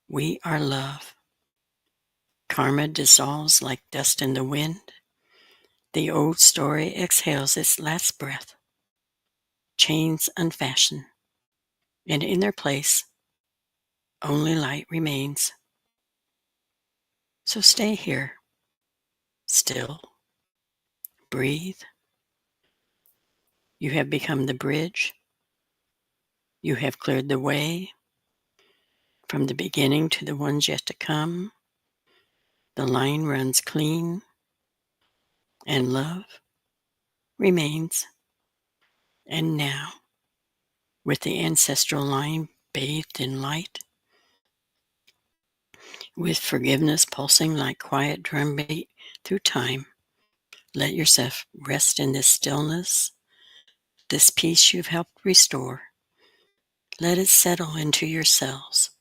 Speaker 2: We are love. Karma dissolves like dust in the wind. The old story exhales its last breath. Chains unfasten. And in their place, only light remains. So stay here, still, breathe. You have become the bridge. You have cleared the way from the beginning to the ones yet to come. The line runs clean, and love remains. And now, with the ancestral line bathed in light, with forgiveness pulsing like quiet drumbeat through time, let yourself rest in this stillness, this peace you've helped restore. Let it settle into your cells,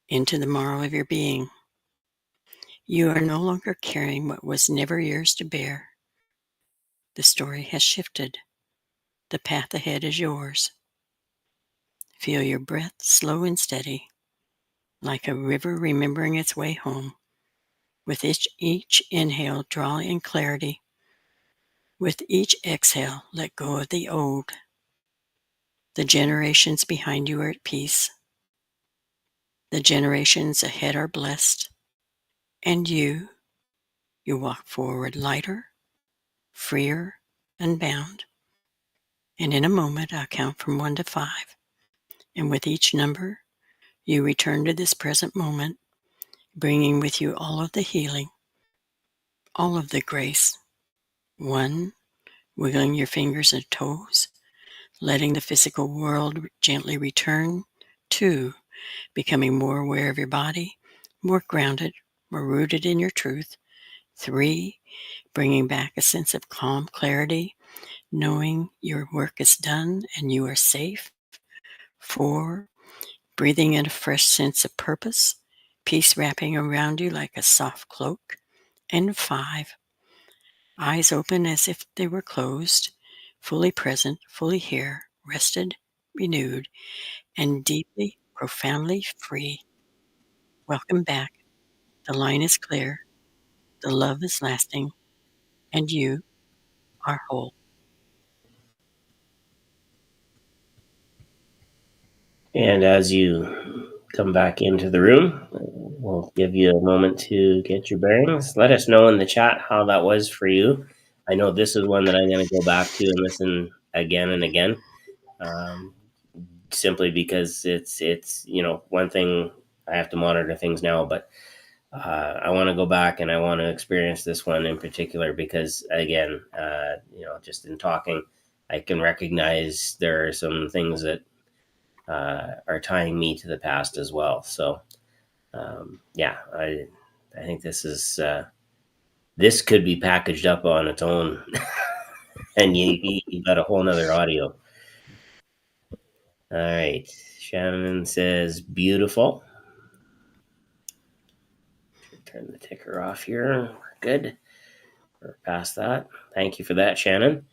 Speaker 2: into the marrow of your being. You are no longer carrying what was never yours to bear. The story has shifted. The path ahead is yours. Feel your breath slow and steady, like a river remembering its way home. With each inhale, draw in clarity. With each exhale, let go of the old. The generations behind you are at peace. The generations ahead are blessed. And you walk forward lighter, freer, and bound. And in a moment, I'll count from 1 to 5. And with each number, you return to this present moment, bringing with you all of the healing, all of the grace. 1, wiggling your fingers and toes, letting the physical world gently return. 2, becoming more aware of your body, more grounded, more rooted in your truth. 3, bringing back a sense of calm clarity, knowing your work is done and you are safe. 4, breathing in a fresh sense of purpose, peace wrapping around you like a soft cloak. And 5, eyes open as if they were closed, fully present, fully here, rested, renewed, and deeply, profoundly free. Welcome back. The line is clear, the love is lasting, and you are whole.
Speaker 1: And as you come back into the room, we'll give you a moment to get your bearings. Let us know in the chat how that was for you. I know this is one that I'm going to go back to and listen again and again, simply because it's one thing. I have to monitor things now, but I want to go back and I want to experience this one in particular because, again, just in talking, I can recognize there are some things that are tying me to the past as well. So, I think this could be packaged up on its own, and you got a whole nother audio. All right, Shannon says beautiful. Turn the ticker off here. We're good. We're past that. Thank you for that, Shannon.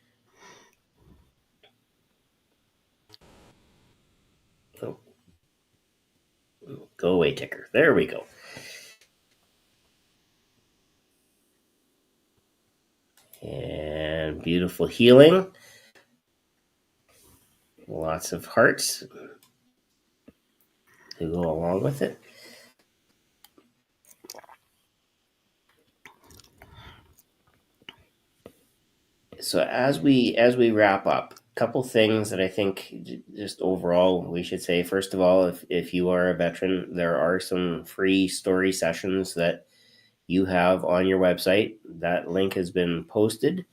Speaker 1: Oh, go away, ticker. There we go. And beautiful healing. Lots of hearts to go along with it. So as we wrap up, a couple things that I think just overall we should say. First of all, if you are a veteran, there are some free story sessions that you have on your website. That link has been posted,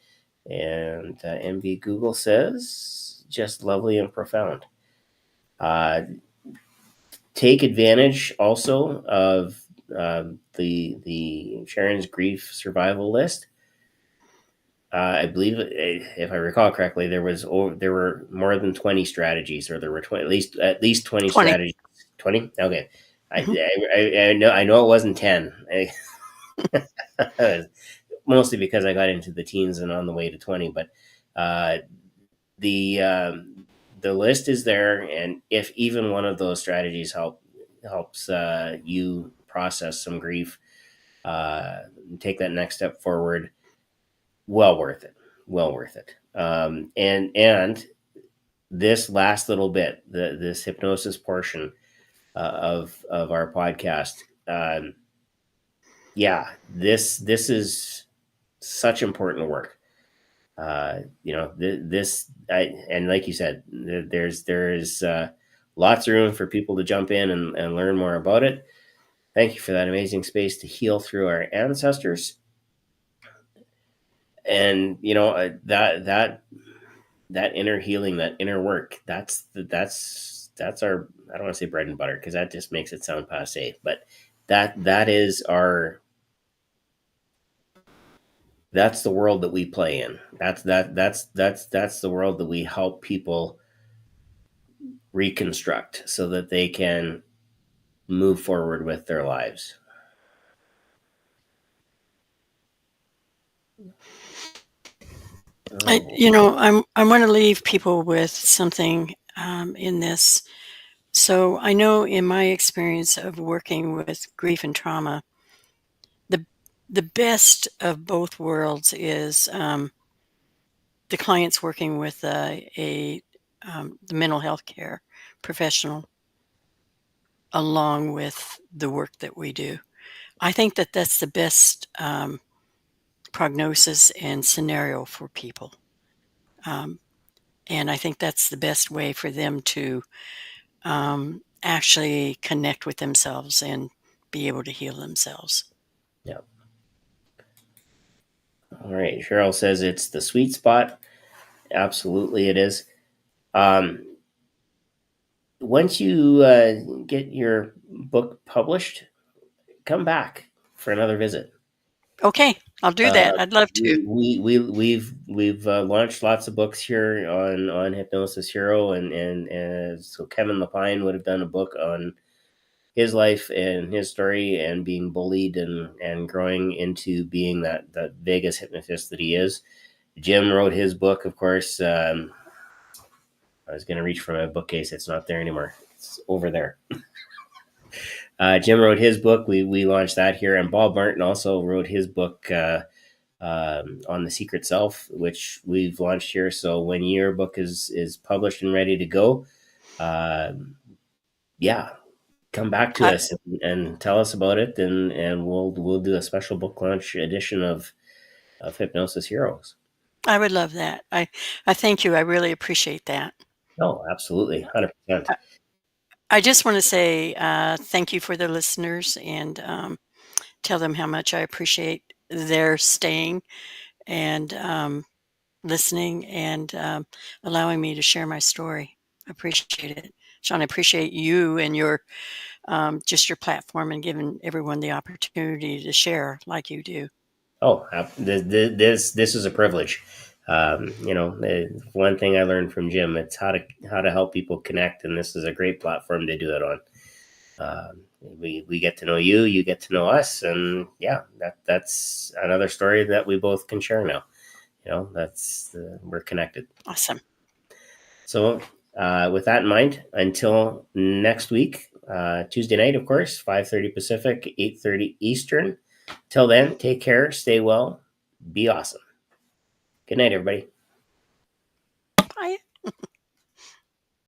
Speaker 1: and MB Google says just lovely and profound. Take advantage also of the Sharon's Grief Survival List. I believe, if I recall correctly, there were more than 20 strategies, or there were at least 20 strategies. 20? Okay. Mm-hmm. I know it wasn't 10. Mostly because I got into the teens and on the way to 20. But the list is there, and if even one of those strategies helps you process some grief, take that next step forward, well worth it. And this last little bit, this hypnosis portion of our podcast, this is such important work. And like you said, there's lots of room for people to jump in and learn more about it. Thank you for that amazing space to heal through our ancestors. And that inner healing, that inner work, that's our, I don't want to say bread and butter because that just makes it sound passe, but that is that's the world that we play in. That's the world that we help people reconstruct so that they can move forward with their lives.
Speaker 2: I want to leave people with something in this. So I know in my experience of working with grief and trauma, the the best of both worlds is the clients working with the mental health care professional along with the work that we do. I think that that's the best prognosis and scenario for people. Um, and I think that's the best way for them to actually connect with themselves and be able to heal themselves.
Speaker 1: Yeah. All right. Cheryl says it's the sweet spot. Absolutely, it is. Um, Once you get your book published, come back for another visit.
Speaker 2: Okay, I'll do
Speaker 1: Uh,
Speaker 2: that. I'd love to.
Speaker 1: we've launched lots of books here on Hypnosis Hero, and so Kevin Lapine would have done a book on his life and his story and being bullied and growing into being that Vegas hypnotist that he is. Jim wrote his book, of course. I was going to reach for my bookcase. It's not there anymore. It's over there. Jim wrote his book. We launched that here, and Bob Martin also wrote his book on the secret self, which we've launched here. So when your book is published and ready to go, uh, yeah, come back to
Speaker 2: I,
Speaker 1: us and tell us about it, and we'll do a special book launch edition of Hypnosis Heroes.
Speaker 2: I would love that. I thank you. I really appreciate that.
Speaker 1: Oh, absolutely, 100%.
Speaker 2: I just want to say thank you for the listeners and tell them how much I appreciate their staying and listening and allowing me to share my story. I appreciate it. Shawn, I appreciate you and your just your platform and giving everyone the opportunity to share like you do.
Speaker 1: Oh, this is a privilege. One thing I learned from Jim, it's how to help people connect, and this is a great platform to do it on. We get to know you, you get to know us, and yeah, that's another story that we both can share now. We're connected.
Speaker 2: Awesome.
Speaker 1: So, with that in mind, until next week, Tuesday night, of course, 5:30 Pacific, 8:30 Eastern. Till then, take care, stay well, be awesome. Good night, everybody.